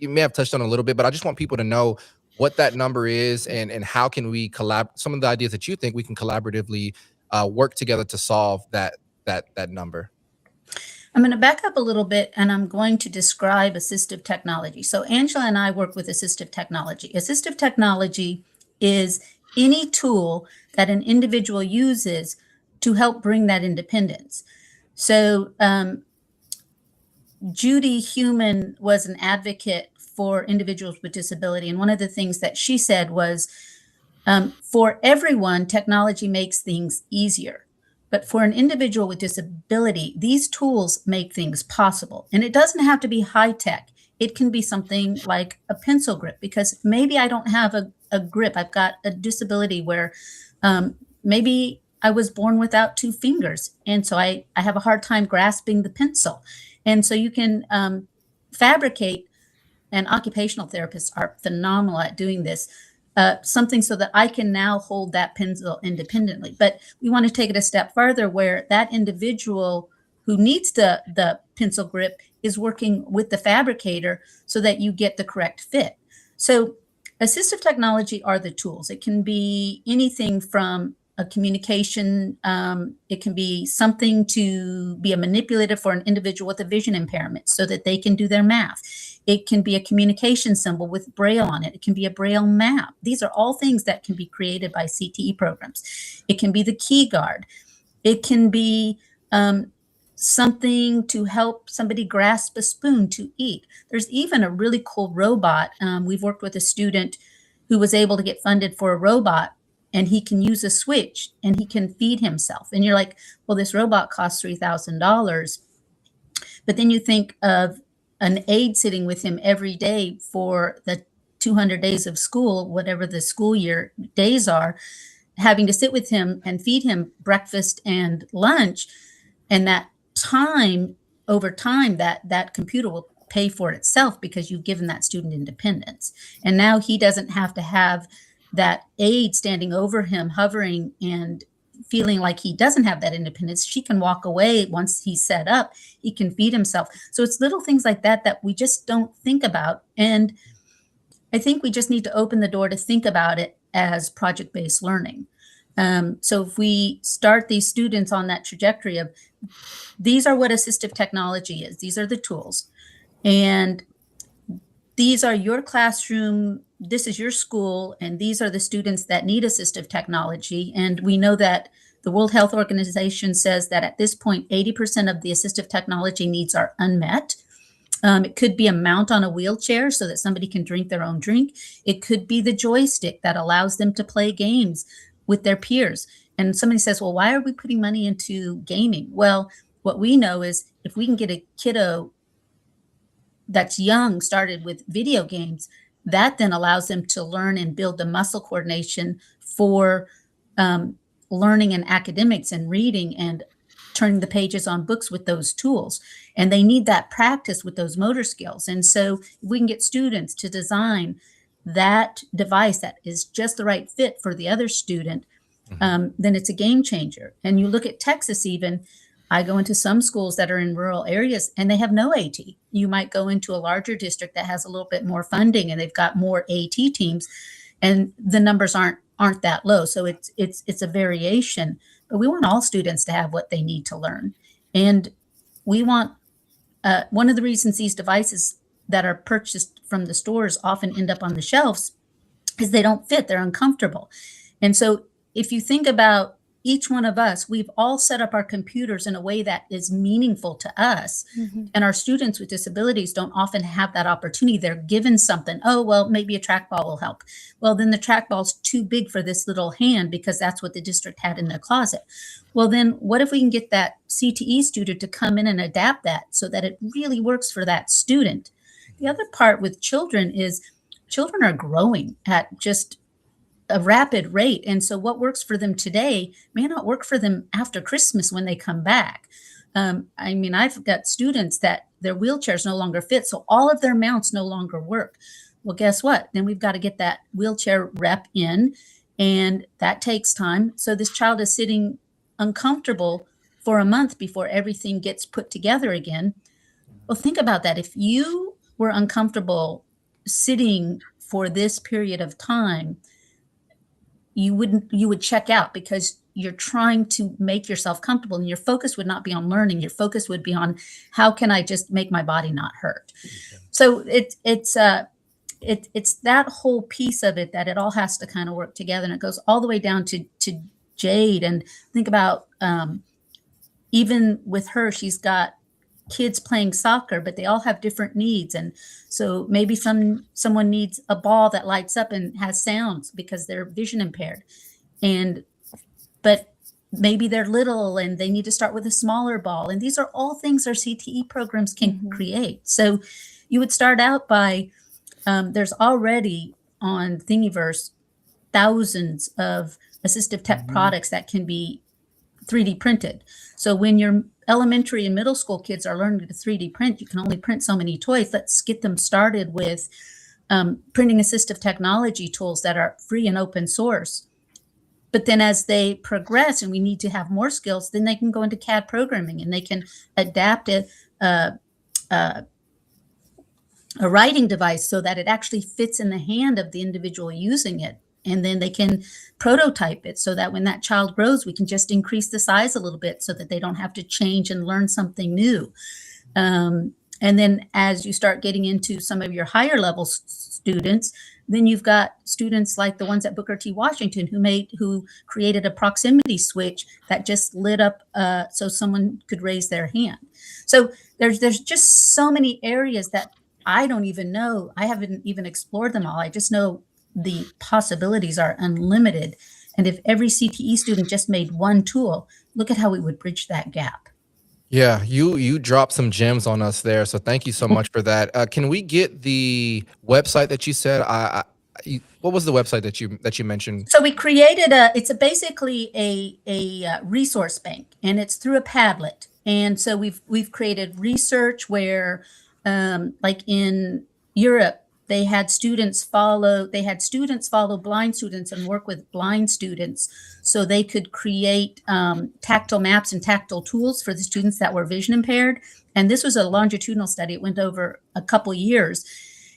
may have touched on a little bit, but I just want people to know what that number is and how can we some of the ideas that you think we can collaboratively work together to solve that number. I'm going to back up a little bit, and I'm going to describe assistive technology. So Angela and I work with assistive technology. Assistive technology is any tool that an individual uses to help bring that independence. So Judy Heumann was an advocate for individuals with disability. And one of the things that she said was, for everyone, technology makes things easier. But for an individual with disability, these tools make things possible. And it doesn't have to be high tech. It can be something like a pencil grip, because maybe I don't have a grip. I've got a disability where maybe I was born without 2 fingers. And so I have a hard time grasping the pencil. And so you can fabricate, and occupational therapists are phenomenal at doing this, something so that I can now hold that pencil independently. But we want to take it a step further, where that individual who needs the pencil grip is working with the fabricator so that you get the correct fit. So assistive technology are the tools. It can be anything from a communication. It can be something to be a manipulator for an individual with a vision impairment so that they can do their math. It can be a communication symbol with Braille on it. It can be a Braille map. These are all things that can be created by CTE programs. It can be the key guard. It can be something to help somebody grasp a spoon to eat. There's even a really cool robot. We've worked with a student who was able to get funded for a robot, and he can use a switch and he can feed himself. And you're like, well, this robot costs $3,000. But then you think of an aide sitting with him every day for the 200 days of school, whatever the school year days are, having to sit with him and feed him breakfast and lunch. And that time, over time, that computer will pay for itself because you've given that student independence. And now he doesn't have to have that aide standing over him, hovering and feeling like he doesn't have that independence. She can walk away once he's set up. He can feed himself. So it's little things like that that we just don't think about. And I think we just need to open the door to think about it as project-based learning. So if we start these students on that trajectory of, these are what assistive technology is, these are the tools, and these are your classroom, this is your school, and these are the students that need assistive technology. And we know that the World Health Organization says that at this point, 80% of the assistive technology needs are unmet. It could be a mount on a wheelchair so that somebody can drink their own drink. It could be the joystick that allows them to play games with their peers. And somebody says, well, why are we putting money into gaming? Well, what we know is if we can get a kiddo that's young started with video games, that then allows them to learn and build the muscle coordination for learning and academics and reading and turning the pages on books with those tools. And they need that practice with those motor skills. And so if we can get students to design that device that is just the right fit for the other student, then it's a game changer. And you look at Texas even, I go into some schools that are in rural areas and they have no AT. You might go into a larger district that has a little bit more funding and they've got more AT teams, and the numbers aren't that low. So it's a variation, but we want all students to have what they need to learn. And we want, one of the reasons these devices that are purchased from the stores often end up on the shelves is they don't fit, they're uncomfortable. And so if you think about each one of us, we've all set up our computers in a way that is meaningful to us. And our students with disabilities don't often have that opportunity. They're given something. Oh, well, maybe a trackball will help. Well, then the trackball's too big for this little hand because that's what the district had in their closet. Well, then what if we can get that CTE student to come in and adapt that so that it really works for that student? The other part with children is children are growing at just a rapid rate. And so what works for them today may not work for them after Christmas when they come back. I mean, I've got students that their wheelchairs no longer fit, so all of their mounts no longer work. Well, guess what? Then we've got to get that wheelchair rep in, and that takes time. So this child is sitting uncomfortable for a month before everything gets put together again. Well, think about that. If you were uncomfortable sitting for this period of time, you would check out because you're trying to make yourself comfortable, and your focus would not be on learning. Your focus would be on how can I just make my body not hurt. So it's that whole piece of it that it all has to kind of work together, and it goes all the way down to Jade. And think about even with her, she's got kids playing soccer, but they all have different needs. And so maybe someone needs a ball that lights up and has sounds because they're vision impaired. But maybe they're little and they need to start with a smaller ball. And these are all things our CTE programs can create. So you would start out by, there's already on Thingiverse, thousands of assistive tech products that can be 3D printed. So when your elementary and middle school kids are learning to 3D print, you can only print so many toys. Let's get them started with printing assistive technology tools that are free and open source. But then as they progress and we need to have more skills, then they can go into CAD programming and they can adapt a writing device so that it actually fits in the hand of the individual using it. And then they can prototype it so that when that child grows, we can just increase the size a little bit so that they don't have to change and learn something new. And then as you start getting into some of your higher level students, then you've got students like the ones at Booker T. Washington who created a proximity switch that just lit up so someone could raise their hand. So there's just so many areas that I don't even know. I haven't even explored them all. I just know the possibilities are unlimited. And if every CTE student just made one tool, look at how we would bridge that gap. Yeah, you dropped some gems on us there, so thank you so much for that. Can we get the website that you said? What was the website that you mentioned? So we created it's basically a resource bank, and it's through a Padlet. And so we've created research where, like in Europe, they had students follow blind students and work with blind students so they could create tactile maps and tactile tools for the students that were vision impaired. And this was a longitudinal study. It went over a couple years.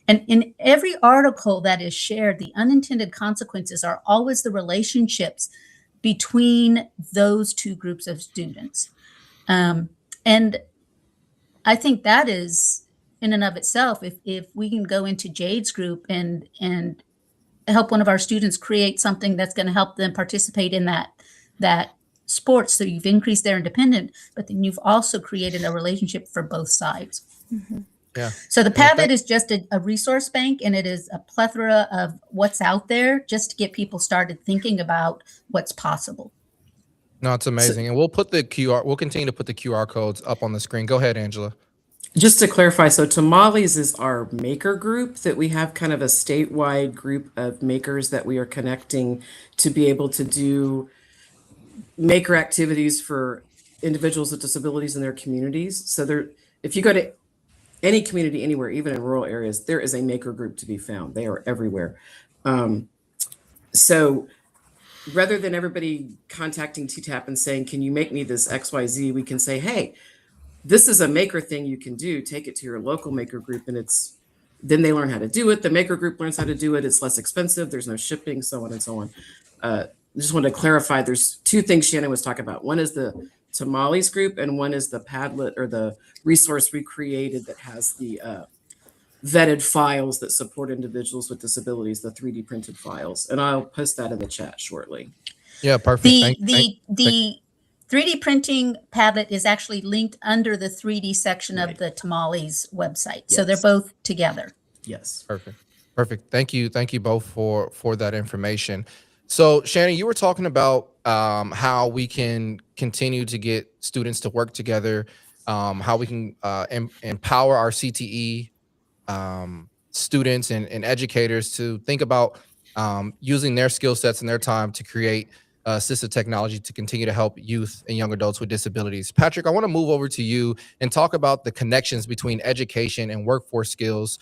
And in every article that is shared, the unintended consequences are always the relationships between those two groups of students. And I think that is, in and of itself, if we can go into Jade's group and help one of our students create something that's going to help them participate in that sport, so you've increased their independence, but then you've also created a relationship for both sides. Mm-hmm. Yeah. So the Padlet is just a resource bank, and it is a plethora of what's out there just to get people started thinking about what's possible. No, it's amazing. And we'll continue to put the QR codes up on the screen. Go ahead, Angela. Just to clarify, so Tamales is our maker group that we have, kind of a statewide group of makers that we are connecting to be able to do maker activities for individuals with disabilities in their communities. So there, if you go to any community anywhere, even in rural areas, there is a maker group to be found. They are everywhere. So rather than everybody contacting TTAP and saying, can you make me this XYZ, we can say, hey, this is a maker thing you can do. Take it to your local maker group, and then they learn how to do it. The maker group learns how to do it. It's less expensive. There's no shipping, so on and so on. I just wanted to clarify, there's two things Shannon was talking about. One is the Tamales group, and one is the Padlet, or the resource we created that has the vetted files that support individuals with disabilities, the 3D printed files. And I'll post that in the chat shortly. Yeah, perfect. The 3D printing Padlet is actually linked under the 3D section of the Tamales website. Yes. So they're both together. Yes. Perfect. Thank you both for that information. So Shannon, you were talking about how we can continue to get students to work together, how we can empower our CTE students and educators to think about using their skill sets and their time to create assistive technology to continue to help youth and young adults with disabilities. Patrick, I want to move over to you and talk about the connections between education and workforce skills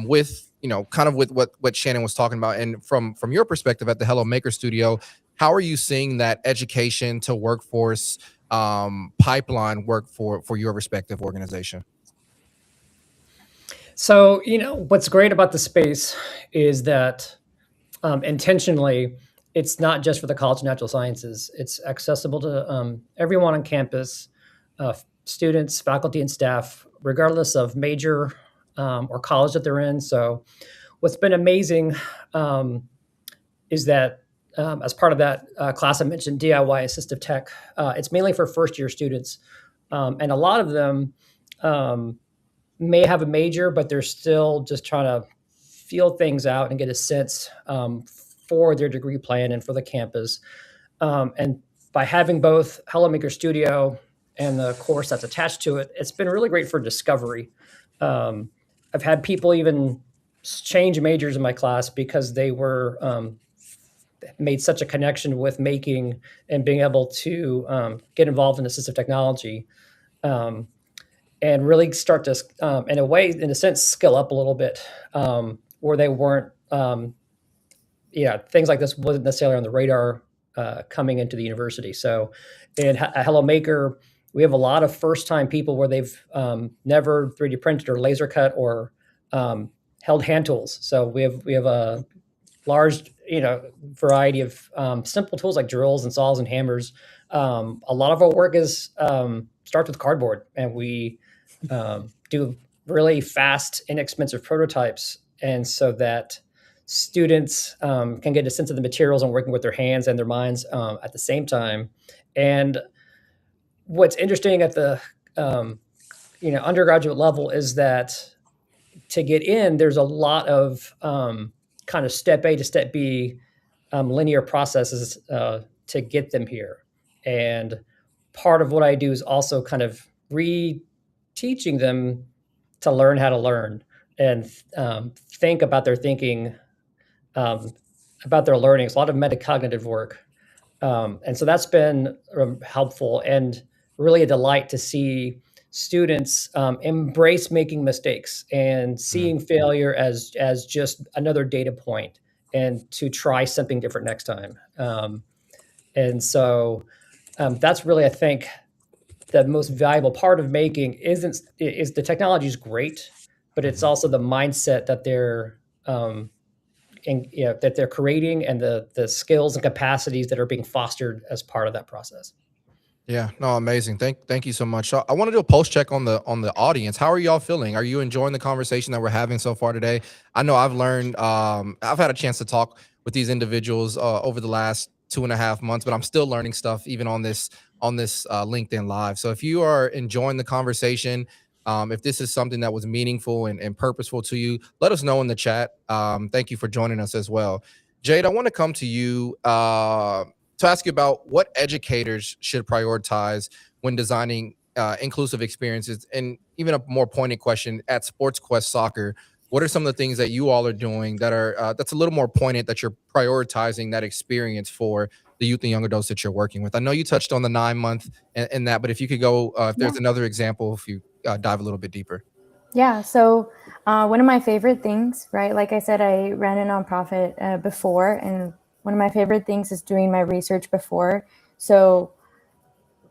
with, kind of with what Shannon was talking about. And from your perspective at the Hello Maker Studio, how are you seeing that education to workforce pipeline work for your respective organization? So, what's great about the space is that intentionally, it's not just for the College of Natural Sciences. It's accessible to everyone on campus, students, faculty, and staff, regardless of major or college that they're in. So what's been amazing is that as part of that class I mentioned, DIY Assistive Tech, it's mainly for first-year students. And a lot of them may have a major, but they're still just trying to feel things out and get a sense for their degree plan and for the campus. And by having both Hello Maker Studio and the course that's attached to it, it's been really great for discovery. I've had people even change majors in my class because they were made such a connection with making and being able to get involved in assistive technology and really start to, in a sense, skill up a little bit where they weren't, things like this wasn't necessarily on the radar coming into the university. So at Hello Maker, we have a lot of first-time people where they've never 3D printed or laser cut or held hand tools. So we have a large, variety of simple tools like drills and saws and hammers. A lot of our work starts with cardboard, and we do really fast, inexpensive prototypes, and so that students can get a sense of the materials and working with their hands and their minds at the same time. And what's interesting at the undergraduate level is that to get in, there's a lot of kind of step A to step B linear processes to get them here. And part of what I do is also kind of re-teaching them to learn how to learn and think about their thinking, about their learning. It's a lot of metacognitive work. And so that's been helpful and really a delight to see students embrace making mistakes and seeing failure as just another data point and to try something different next time. And so that's really, I think, the most valuable part of making is the technology is great, but it's also the mindset that they're that they're creating, and the skills and capacities that are being fostered as part of that process. Yeah, no, amazing. Thank you so much. So I want to do a post check on the audience. How are y'all feeling? Are you enjoying the conversation that we're having so far today? I know I've learned. I've had a chance to talk with these individuals over the last 2.5 months, but I'm still learning stuff even on this LinkedIn Live. So if you are enjoying the conversation, if this is something that was meaningful and purposeful to you, let us know in the chat. Thank you for joining us as well, Jade. I want to come to you. To ask you about what educators should prioritize when designing inclusive experiences, and even a more pointed question at Sports Quest Soccer. What are some of the things that you all are doing that are that's a little more pointed, that you're prioritizing that experience for the youth and young adults that you're working with? I know you touched on the 9 month and that, but if you could go, if there's another example, if you dive a little bit deeper. Yeah. So one of my favorite things, right? Like I said, I ran a nonprofit before, and one of my favorite things is doing my research before. So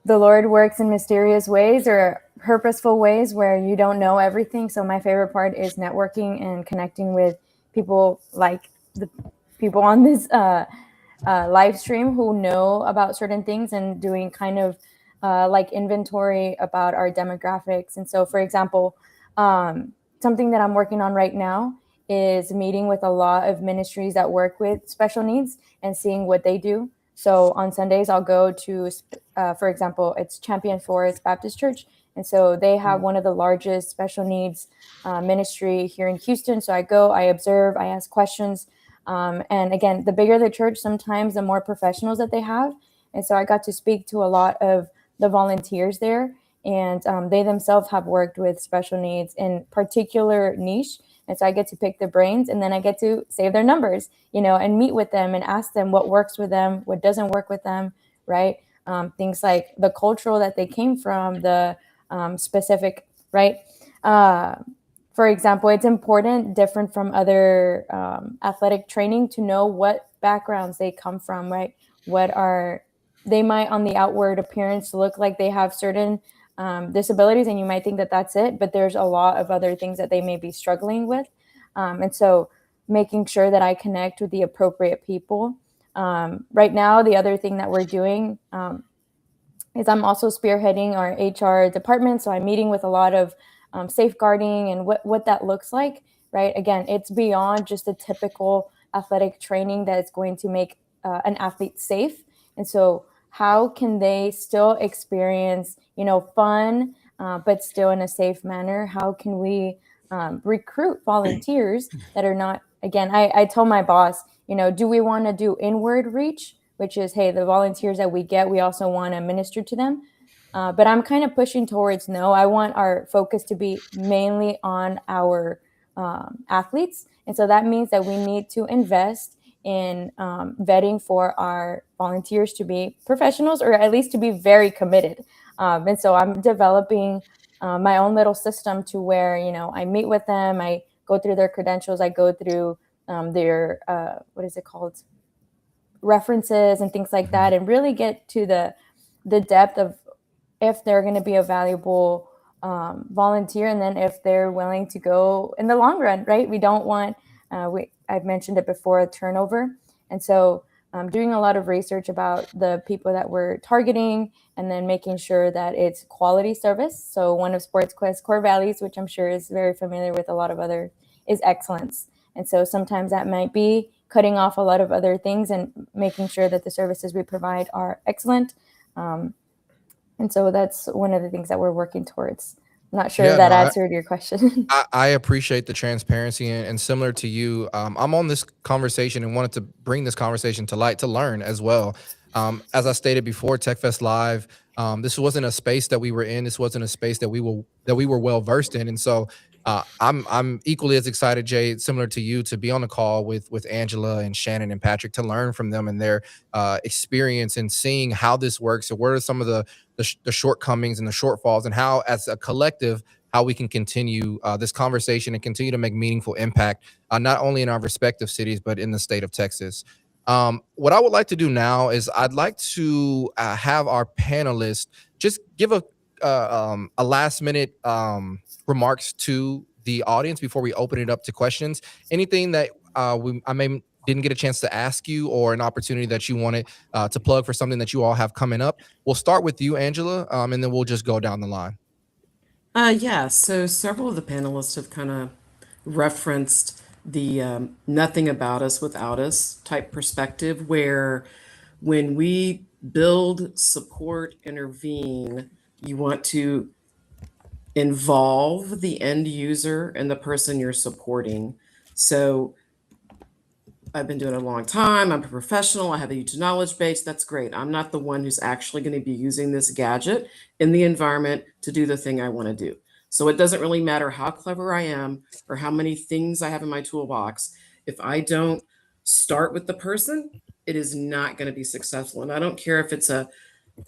the Lord works in mysterious ways or purposeful ways where you don't know everything. So my favorite part is networking and connecting with people like the people on this live stream who know about certain things, and doing kind of like inventory about our demographics. And so, for example, something that I'm working on right now is meeting with a lot of ministries that work with special needs and seeing what they do. So on Sundays, I'll go to, for example, it's Champion Forest Baptist Church. And so they have one of the largest special needs ministry here in Houston. So I go, I observe, I ask questions. And again, the bigger the church, sometimes the more professionals that they have. And so I got to speak to a lot of the volunteers there. And they themselves have worked with special needs in particular niche. And so I get to pick their brains, and then I get to save their numbers, and meet with them and ask them what works with them, what doesn't work with them, right? Things like the cultural that they came from, the specific, right? For example, it's important, different from other athletic training, to know what backgrounds they come from, right? They might on the outward appearance look like they have certain disabilities, and you might think that that's it, but there's a lot of other things that they may be struggling with. And so making sure that I connect with the appropriate people. Right now, the other thing that we're doing is I'm also spearheading our HR department. So I'm meeting with a lot of safeguarding and what that looks like, right? Again, it's beyond just a typical athletic training that is going to make an athlete safe. And so how can they still experience, fun, but still in a safe manner? How can we recruit volunteers that are not, again, I told my boss, do we want to do inward reach, which is, hey, the volunteers that we get, we also want to minister to them. But I'm kind of pushing towards no. I want our focus to be mainly on our athletes. And so that means that we need to invest in vetting for our volunteers to be professionals, or at least to be very committed. And so I'm developing my own little system to where, I meet with them, I go through their credentials, I go through their, what is it called? References and things like that, and really get to the depth of if they're going to be a valuable volunteer, and then if they're willing to go in the long run, right? We don't want, I've mentioned it before, a turnover. And so I'm doing a lot of research about the people that we're targeting, and then making sure that it's quality service. So one of Sports Quest core values, which I'm sure is very familiar with a lot of other, is excellence. And so sometimes that might be cutting off a lot of other things and making sure that the services we provide are excellent. And so that's one of the things that we're working towards. I'm not sure if that answered your question. I appreciate the transparency, and similar to you, I'm on this conversation and wanted to bring this conversation to light to learn as well. As I stated before, TechFest Live, this wasn't a space that we were in. This wasn't a space that we were well versed in, and so I'm equally as excited, Jay, similar to you, to be on the call with Angela and Shannon and Patrick, to learn from them and their experience, and seeing how this works, and what are some of the shortcomings and the shortfalls, and how, as a collective, how we can continue this conversation and continue to make meaningful impact, not only in our respective cities, but in the state of Texas. What I would like to do now is I'd like to have our panelists just give a last minute remarks to the audience before we open it up to questions. Anything that didn't get a chance to ask you, or an opportunity that you wanted to plug for something that you all have coming up? We'll start with you, Angela, and then we'll just go down the line. Yeah, so several of the panelists have kind of referenced the nothing about us without us type perspective, where when we build, support, intervene, you want to involve the end user and the person you're supporting. So I've been doing it a long time. I'm a professional. I have a huge knowledge base. That's great. I'm not the one who's actually going to be using this gadget in the environment to do the thing I want to do. So it doesn't really matter how clever I am or how many things I have in my toolbox. If I don't start with the person, it is not going to be successful. And I don't care if it's a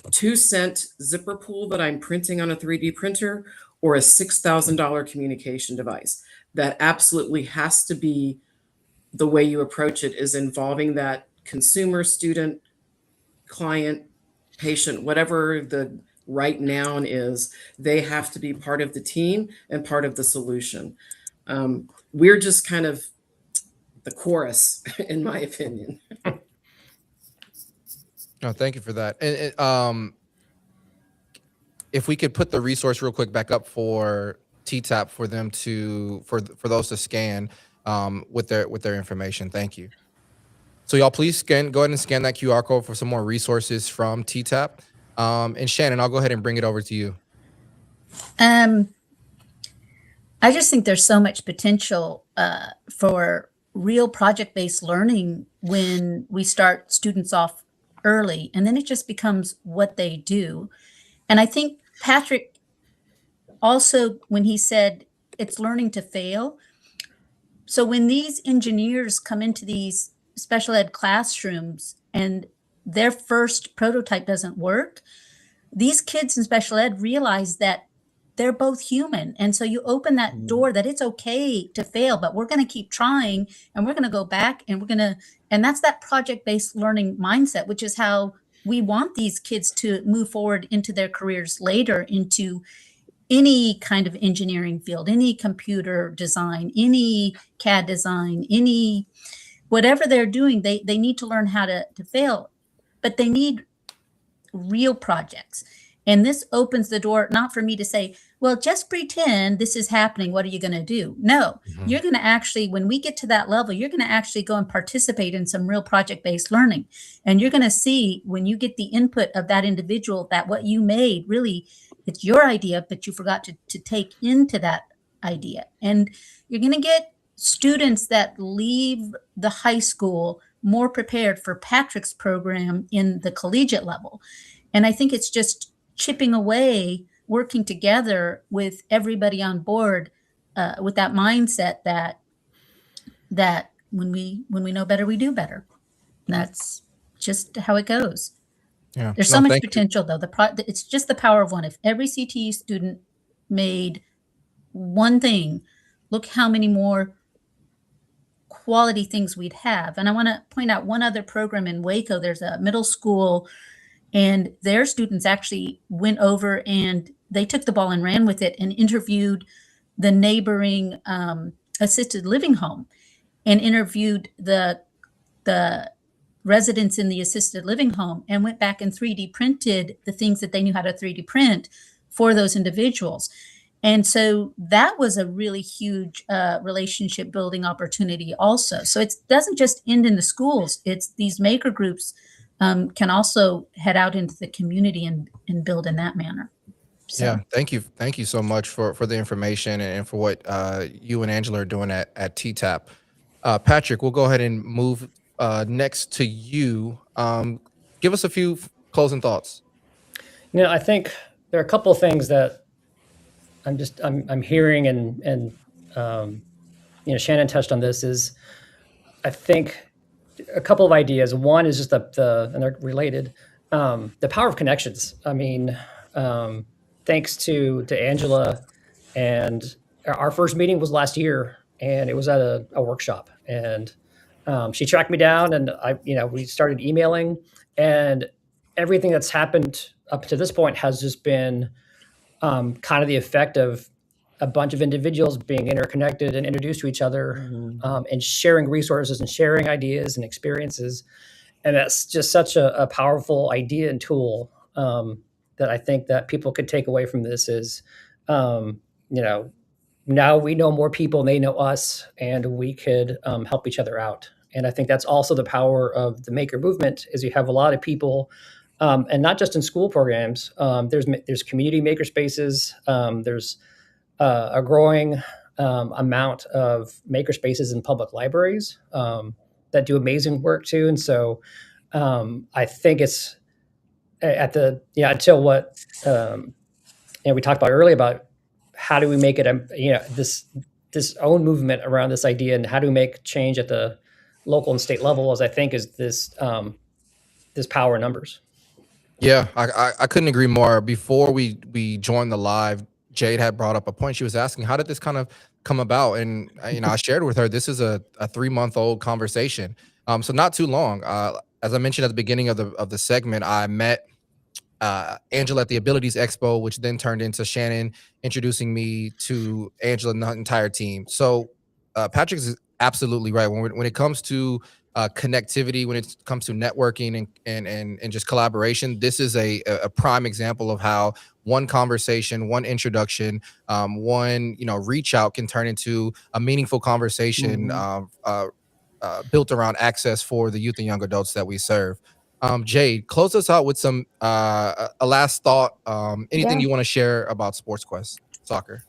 2-cent zipper pull that I'm printing on a 3D printer or a $6,000 communication device. That absolutely has to be the way you approach it, is involving that consumer, student, client, patient, whatever the right noun is. They have to be part of the team and part of the solution. We're just kind of the chorus, in my opinion. No, thank you for that. And if we could put the resource real quick back up for TTAP for them to for those to scan with their information. Thank you. So y'all please go ahead and scan that QR code for some more resources from TTAP. And Shannon, I'll go ahead and bring it over to you. I just think there's so much potential for real project-based learning when we start students off early, and then it just becomes what they do. And I think Patrick also, when he said it's learning to fail. So when these engineers come into these special ed classrooms and their first prototype doesn't work, these kids in special ed realize that they're both human. And so you open that door that it's okay to fail, but we're going to keep trying, and we're going to go back, and and that's that project-based learning mindset, which is how we want these kids to move forward into their careers later, into any kind of engineering field, any computer design, any CAD design, any whatever they're doing. They need to learn how to fail, but they need real projects. And this opens the door, not for me to say, well, just pretend this is happening. What are you going to do? No, you're going to actually, when we get to that level, you're going to actually go and participate in some real project-based learning. And you're going to see, when you get the input of that individual, that what you made, really, it's your idea, but you forgot to take into that idea. And you're going to get students that leave the high school more prepared for Patrick's program in the collegiate level. And I think it's just chipping away, working together with everybody on board, with that mindset that when we know better, we do better. And that's just how it goes. Yeah. There's so much potential, though. It's just the power of one. If every CTE student made one thing, look how many more quality things we'd have. And I want to point out one other program in Waco. There's a middle school, and their students actually went over and they took the ball and ran with it and interviewed the neighboring assisted living home, and interviewed the residents in the assisted living home, and went back and 3D printed the things that they knew how to 3D print for those individuals. And so that was a really huge relationship building opportunity also. So it doesn't just end in the schools. It's these maker groups can also head out into the community and build in that manner. So. Yeah, thank you. Thank you so much for the information and for what you and Angela are doing at TTAP. Patrick, we'll go ahead and move next to you. Give us a few closing thoughts. I think there are a couple of things that I'm hearing, and Shannon touched on this. Is I think a couple of ideas. One is just and they're related. The power of connections. I mean, thanks to Angela, and our first meeting was last year, and it was at a workshop, and she tracked me down, and we started emailing, and everything that's happened up to this point has just been kind of the effect of a bunch of individuals being interconnected and introduced to each other, and sharing resources and sharing ideas and experiences. And that's just such a powerful idea and tool, that I think that people could take away from this is, now we know more people and they know us, and we could help each other out. And I think that's also the power of the maker movement is you have a lot of people, and not just in school programs. There's community maker spaces. There's a growing amount of maker spaces in public libraries that do amazing work too. And so I think it's until what we talked about earlier about how do we make it this own movement around this idea, and how do we make change at the local and state level, as I think is this power in numbers. Yeah, I couldn't agree more. Before we joined the live, Jade had brought up a point. She was asking, how did this kind of come about? And I shared with her, this is a 3-month-old conversation. So not too long. As I mentioned at the beginning of the segment, I met Angela at the Abilities Expo, which then turned into Shannon introducing me to Angela and the entire team. So Patrick is absolutely right. When it comes to connectivity, when it comes to networking and just collaboration, this is a prime example of how one conversation, one introduction, one reach out can turn into a meaningful conversation built around access for the youth and young adults that we serve. Jade, close us out with some a last thought. Anything you want to share about SportsQuest Soccer?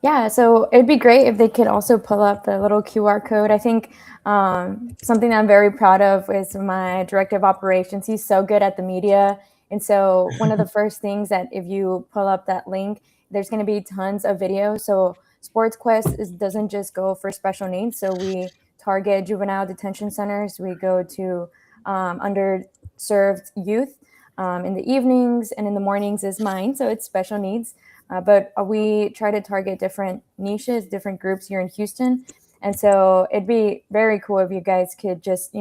Yeah, so it'd be great if they could also pull up the little QR code. I think something that I'm very proud of is my director of operations. He's so good at the media. And so one of the first things that if you pull up that link, there's going to be tons of videos. So SportsQuest doesn't just go for special needs. So we target juvenile detention centers. We go to underserved youth in the evenings, and in the mornings is mine. So it's special needs. But we try to target different niches, different groups here in Houston. And so it'd be very cool if you guys could just,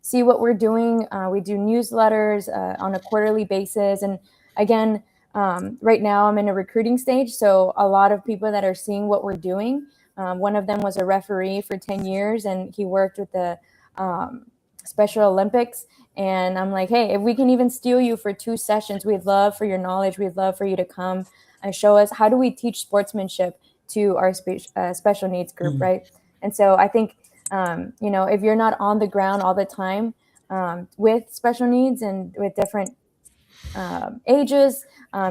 see what we're doing. We do newsletters on a quarterly basis. And again, right now I'm in a recruiting stage. So a lot of people that are seeing what we're doing. One of them was a referee for 10 years, and he worked with the Special Olympics. And I'm like, hey, if we can even steal you for 2 sessions, we'd love for your knowledge. We'd love for you to come and show us how do we teach sportsmanship to our special needs group, right? And so I think, if you're not on the ground all the time with special needs and with different ages,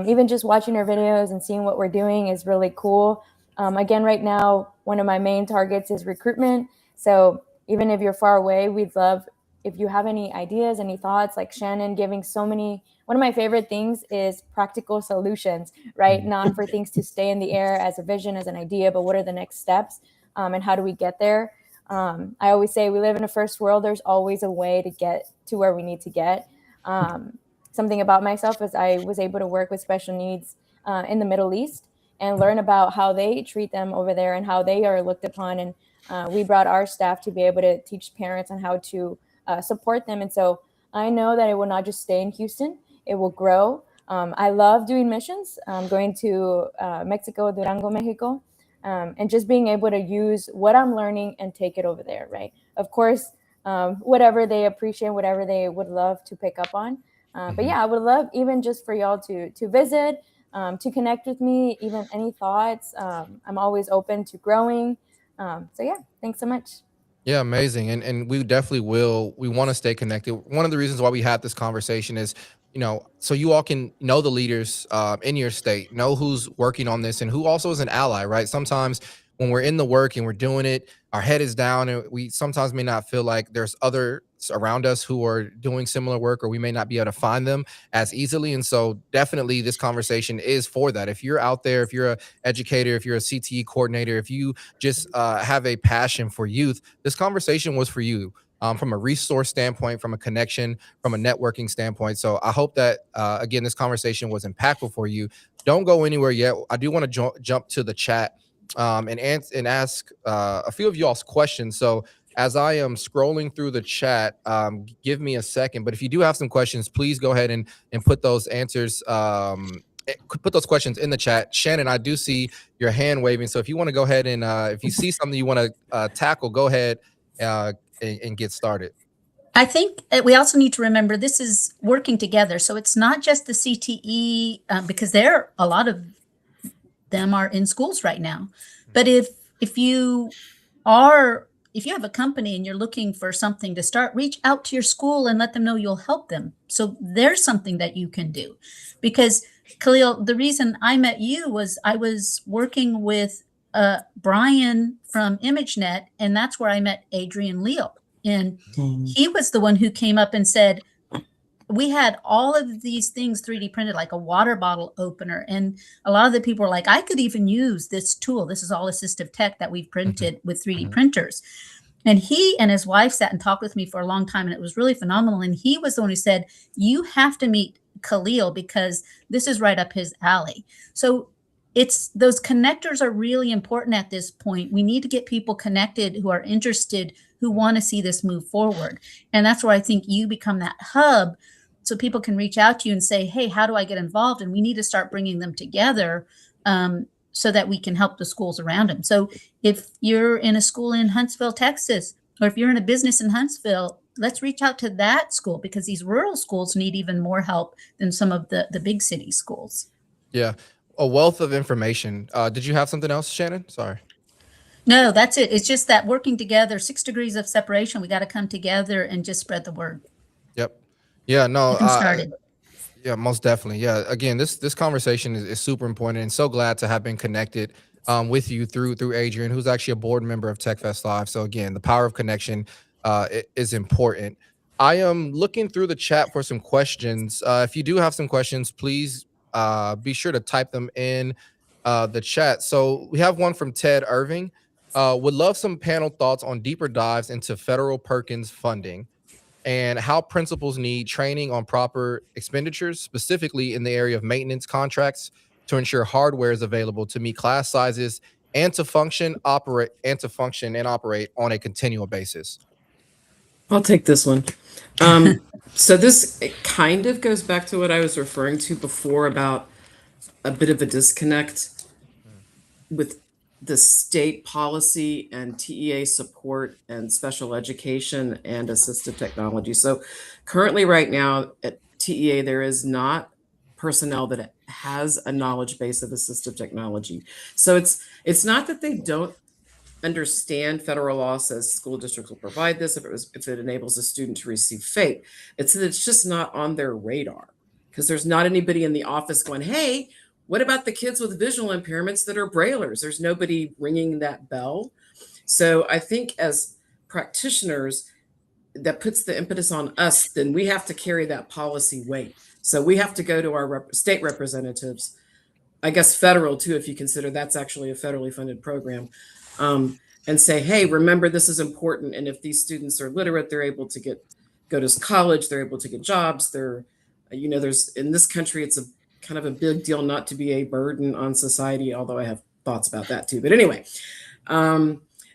even just watching our videos and seeing what we're doing is really cool. Again, right now, one of my main targets is recruitment. So even if you're far away, we'd love if you have any ideas, any thoughts, like Shannon giving so many. One of my favorite things is practical solutions, right? Not for things to stay in the air as a vision, as an idea, but what are the next steps and how do we get there? I always say we live in a first world. There's always a way to get to where we need to get. Something about myself is I was able to work with special needs in the Middle East and learn about how they treat them over there and how they are looked upon. And we brought our staff to be able to teach parents on how to support them. And so I know that it will not just stay in Houston. It will grow. I love doing missions, going to Mexico, Durango, Mexico, and just being able to use what I'm learning and take it over there, right? Of course, whatever they appreciate, whatever they would love to pick up on. But yeah, I would love even just for y'all to visit, to connect with me, even any thoughts. I'm always open to growing. So yeah, thanks so much. Yeah, amazing. And we definitely will. We want to stay connected. One of the reasons why we had this conversation is, so you all can know the leaders in your state, know who's working on this and who also is an ally, right? Sometimes when we're in the work and we're doing it, our head is down and we sometimes may not feel like there's others around us who are doing similar work, or we may not be able to find them as easily. And so definitely this conversation is for that. If you're out there, if you're an educator, if you're a CTE coordinator, if you just have a passion for youth, this conversation was for you. From a resource standpoint, from a connection, from a networking standpoint. So I hope that, again, this conversation was impactful for you. Don't go anywhere yet. I do want to jump to the chat and ask a few of y'all's questions. So as I am scrolling through the chat, give me a second. But if you do have some questions, please go ahead and put those answers put those questions in the chat. Shannon, I do see your hand waving. So if you want to go ahead and if you see something you want to tackle, go ahead and get started. I think we also need to remember this is working together. So it's not just the CTE because a lot of them are in schools right now. But if you have a company and you're looking for something to start, reach out to your school and let them know you'll help them. So there's something that you can do. Because Khalil, the reason I met you was I was working with Brian from ImageNet, and that's where I met Adrian Leal. And he was the one who came up and said, we had all of these things 3D printed, like a water bottle opener. And a lot of the people were like, I could even use this tool. This is all assistive tech that we've printed with 3D printers. And he and his wife sat and talked with me for a long time, and it was really phenomenal. And he was the one who said, you have to meet Khalil because this is right up his alley. So those connectors are really important at this point. We need to get people connected who are interested, who want to see this move forward. And that's where I think you become that hub so people can reach out to you and say, hey, how do I get involved? And we need to start bringing them together so that we can help the schools around them. So if you're in a school in Huntsville, Texas, or if you're in a business in Huntsville, let's reach out to that school because these rural schools need even more help than some of the big city schools. Yeah. A wealth of information. Did you have something else, Shannon? Sorry. No, that's it. It's just that working together, 6 degrees of separation. We got to come together and just spread the word. Yep. Yeah, no. Started. Yeah, most definitely. Yeah. Again, this conversation is super important, and so glad to have been connected with you through Adrian, who's actually a board member of TechFest Live. So again, the power of connection is important. I am looking through the chat for some questions. If you do have some questions, please be sure to type them in the chat. So we have one from Ted Irving. Would love some panel thoughts on deeper dives into federal Perkins funding and how principals need training on proper expenditures, specifically in the area of maintenance contracts, to ensure hardware is available to meet class sizes and to function, operate on a continual basis. I'll take this one. So this kind of goes back to what I was referring to before about a bit of a disconnect with the state policy and TEA support and special education and assistive technology. So currently right now at TEA, there is not personnel that has a knowledge base of assistive technology. So it's not that they don't understand federal law says school districts will provide this if it enables a student to receive FAPE. It's that it's just not on their radar because there's not anybody in the office going, hey, what about the kids with visual impairments that are braillers? There's nobody ringing that bell. So I think as practitioners, that puts the impetus on us, then we have to carry that policy weight. So we have to go to our state representatives, I guess federal too, if you consider that's actually a federally funded program, and say, hey, remember this is important. And if these students are literate, they're able to go to college, they're able to get jobs. There's in this country, it's a kind of a big deal not to be a burden on society, although I have thoughts about that too. But anyway,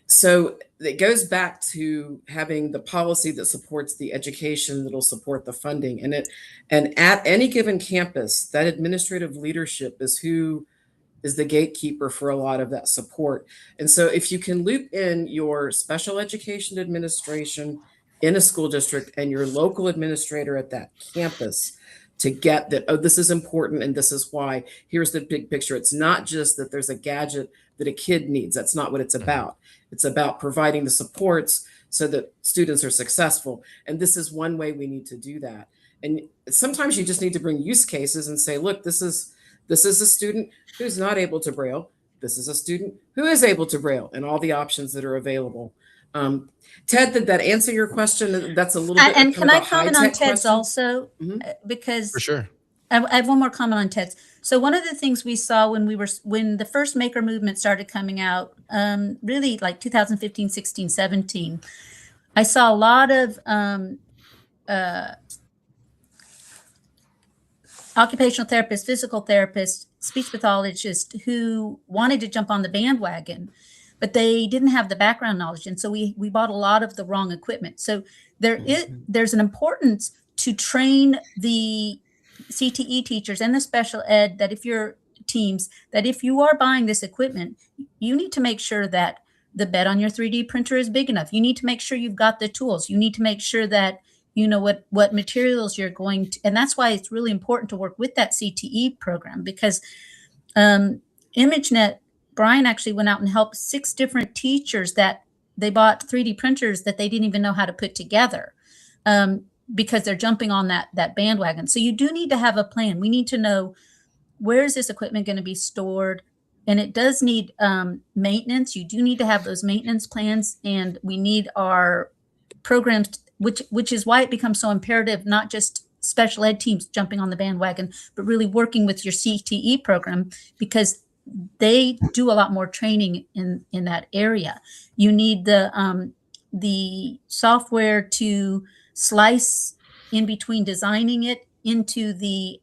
so it goes back to having the policy that supports the education that'll support the funding. And at any given campus, that administrative leadership is who is the gatekeeper for a lot of that support. And so if you can loop in your special education administration in a school district and your local administrator at that campus to get that, oh, this is important and this is why, here's the big picture. It's not just that there's a gadget that a kid needs. That's not what it's about. It's about providing the supports so that students are successful. And this is one way we need to do that. And sometimes you just need to bring use cases and say, look, this is a student who's not able to Braille. This is a student who is able to Braille, and all the options that are available. Ted, did that answer your question? That's a little bit. And can I comment on Ted's question also? Because For sure. I have one more comment on Ted's. So one of the things we saw when the first maker movement started coming out, really like 2015, 16, 17, I saw a lot of occupational therapists, physical therapists, speech pathologists who wanted to jump on the bandwagon, but they didn't have the background knowledge. And so we bought a lot of the wrong equipment. So there's an importance to train the CTE teachers and the special ed that if you're teams, that if you are buying this equipment, you need to make sure that the bed on your 3D printer is big enough. You need to make sure you've got the tools. You need to make sure that you know what materials you're going to, and that's why it's really important to work with that CTE program, because ImageNet, Brian actually went out and helped 6 different teachers that they bought 3D printers that they didn't even know how to put together. Because they're jumping on that bandwagon. So you do need to have a plan. We need to know, where is this equipment going to be stored? And it does need maintenance. You do need to have those maintenance plans, and we need our programs, which is why it becomes so imperative, not just special ed teams jumping on the bandwagon, but really working with your CTE program, because they do a lot more training in that area. You need the software to slice in between designing it into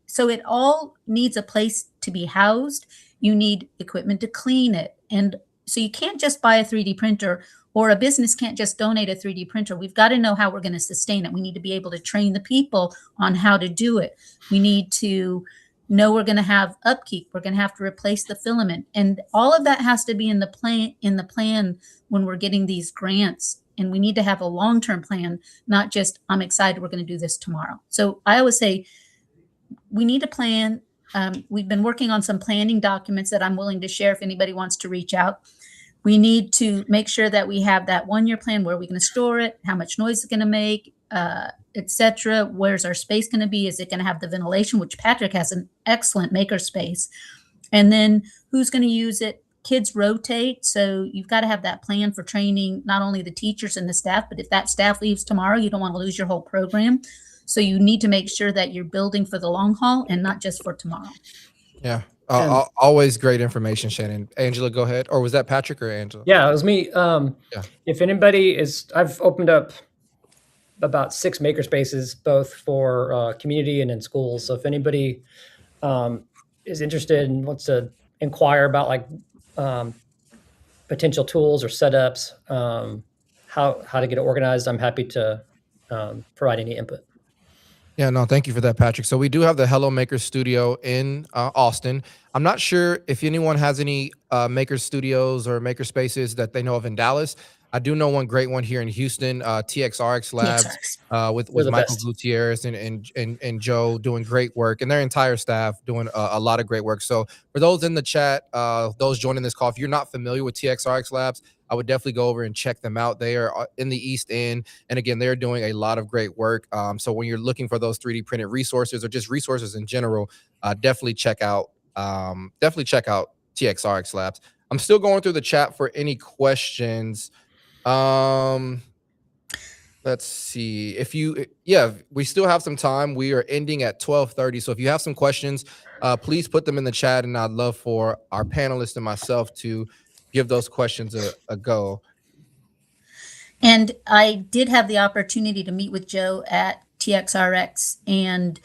so it all needs a place to be housed. You need equipment to clean it. And so you can't just buy a 3D printer, or a business can't just donate a 3D printer. We've got to know how we're going to sustain it. We need to be able to train the people on how to do it. We need to know we're going to have upkeep. We're going to have to replace the filament. And all of that has to be in the plan when we're getting these grants. And we need to have a long-term plan, not just, I'm excited, we're going to do this tomorrow. So I always say we need a plan. We've been working on some planning documents that I'm willing to share if anybody wants to reach out. We need to make sure that we have that 1-year plan. Where are we going to store it? How much noise is it going to make, etc. Where's our space going to be? Is it going to have the ventilation, which Patrick has an excellent maker space? And then who's going to use it? Kids rotate, so you've got to have that plan for training not only the teachers and the staff, but if that staff leaves tomorrow, you don't want to lose your whole program. So you need to make sure that you're building for the long haul and not just for tomorrow. Yeah. Always great information, Shannon. Angela, go ahead. Or was that Patrick or Angela? Yeah, it was me. If anybody I've opened up about 6 makerspaces, both for community and in schools. So if anybody is interested and wants to inquire about like potential tools or setups, how to get it organized, I'm happy to provide any input. Yeah, no, thank you for that, Patrick. So we do have the Hello Maker Studio in Austin. I'm not sure if anyone has any maker studios or maker spaces that they know of in Dallas. I do know one great one here in Houston, TXRX Labs, with Michael Gutierrez and Joe doing great work, and their entire staff doing a lot of great work. So for those in the chat, those joining this call, if you're not familiar with TXRX Labs, I would definitely go over and check them out. They are in the East End, and again, they're doing a lot of great work. So when you're looking for those 3D printed resources or just resources in general, definitely check out TXRX Labs. I'm still going through the chat for any questions. Let's see we still have some time. We are ending at 12:30. So if you have some questions, please put them in the chat, and I'd love for our panelists and myself to give those questions a go. And I did have the opportunity to meet with Joe at TXRX, and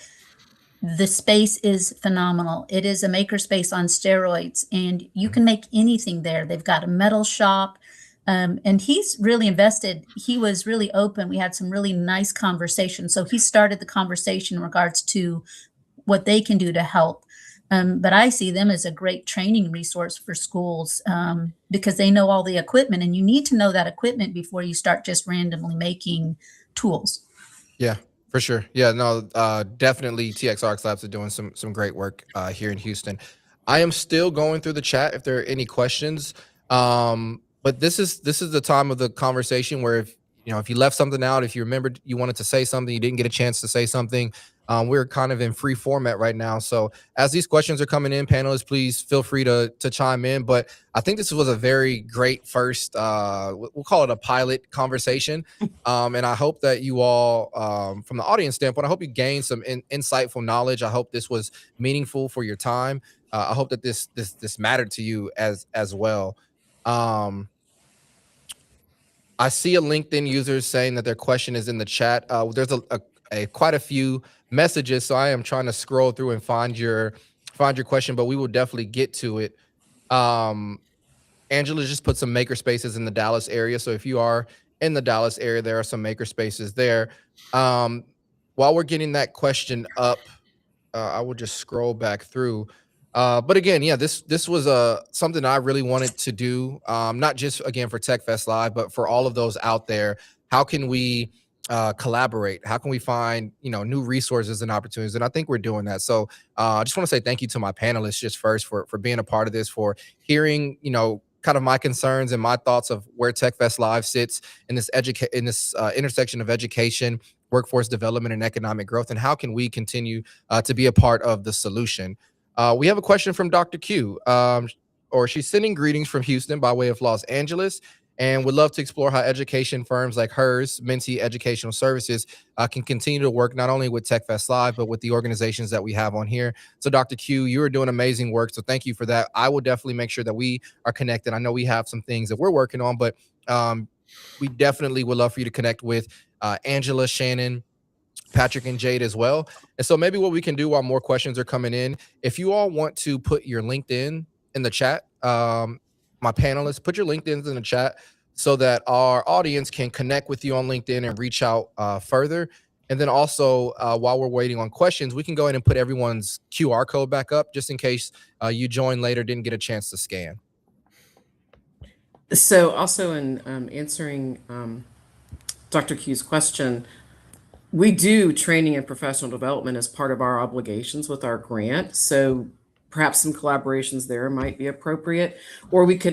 the space is phenomenal. It is a makerspace on steroids, and you can make anything there. They've got a metal shop. And he's really invested. He was really open. We had some really nice conversations. So he started the conversation in regards to what they can do to help. But I see them as a great training resource for schools because they know all the equipment, and you need to know that equipment before you start just randomly making tools. Yeah, for sure. Yeah, no, definitely TXRX Labs are doing some great work here in Houston. I am still going through the chat if there are any questions. But this is the time of the conversation where if you left something out, if you remembered you wanted to say something, you didn't get a chance to say something, we're kind of in free format right now. So as these questions are coming in, panelists, please feel free to chime in. But I think this was a very great first, we'll call it a pilot conversation. And I hope that you all, from the audience standpoint, I hope you gained some insightful knowledge. I hope this was meaningful for your time. I hope that this mattered to you as well. I see a LinkedIn user saying that their question is in the chat. There's quite a few messages, so I am trying to scroll through and find your question, but we will definitely get to it. Angela just put some maker spaces in the Dallas area, so if you are in the Dallas area, there are some maker spaces there. While we're getting that question up, I will just scroll back through. But again, yeah, this was something I really wanted to do, not just again for Tech Fest Live, but for all of those out there. How can we collaborate? How can we find new resources and opportunities? And I think we're doing that. So I just want to say thank you to my panelists just first for being a part of this, for hearing kind of my concerns and my thoughts of where Tech Fest Live sits in this intersection of education, workforce development, and economic growth, and how can we continue to be a part of the solution. We have a question from Dr. Q, or she's sending greetings from Houston by way of Los Angeles, and would love to explore how education firms like hers, Mentee Educational Services, can continue to work not only with Tech Fest Live, but with the organizations that we have on here. So Dr. Q, you are doing amazing work. So thank you for that. I will definitely make sure that we are connected. I know we have some things that we're working on, but we definitely would love for you to connect with Angela, Shannon, Patrick, and Jade as well. And so maybe what we can do while more questions are coming in, if you all want to put your LinkedIn in the chat, my panelists, put your LinkedIns in the chat so that our audience can connect with you on LinkedIn and reach out further. And then also, while we're waiting on questions, we can go ahead and put everyone's QR code back up just in case you joined later, didn't get a chance to scan. So also in answering Dr. Q's question, we do training and professional development as part of our obligations with our grant. So perhaps some collaborations there might be appropriate, or we could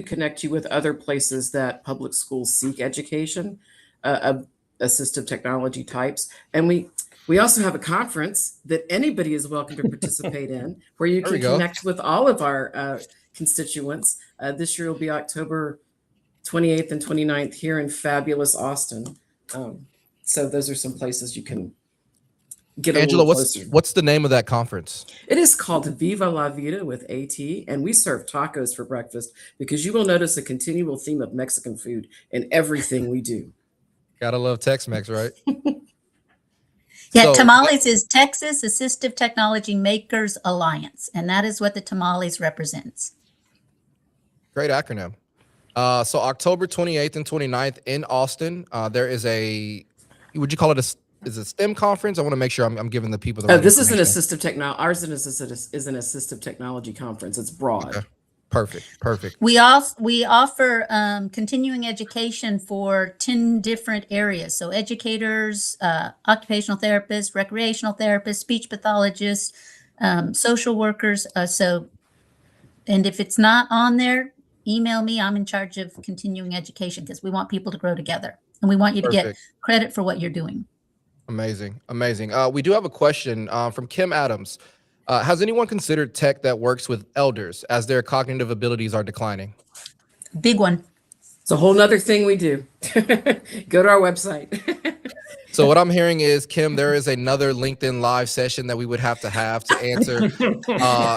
connect you with other places that public schools seek education of assistive technology types. And we also have a conference that anybody is welcome to participate in, where you can connect with all of our constituents. This year will be October 28th and 29th here in fabulous Austin. So those are some places you can get Angela, a little closer. what's the name of that conference? It is called Viva La Vida with AT, and we serve tacos for breakfast because you will notice a continual theme of Mexican food in everything we do. Gotta love Tex-Mex, right? Yeah, Tamales is Texas Assistive Technology Makers Alliance, and that is what the tamales represents. Great acronym. So October 28th and 29th in Austin, there is would you call it is a STEM conference? I want to make sure I'm giving the people the right This is an assistive technology. Ours is an assistive technology conference. It's broad. Okay. Perfect. We offer continuing education for 10 different areas. So educators, occupational therapists, recreational therapists, speech pathologists, social workers. And if it's not on there, email me. I'm in charge of continuing education because we want people to grow together and we want you to get credit for what you're doing. Amazing. We do have a question from Kim Adams. Has anyone considered tech that works with elders as their cognitive abilities are declining? Big one. It's a whole nother thing we do. Go to our website. So what I'm hearing is, Kim, there is another LinkedIn live session that we would have to answer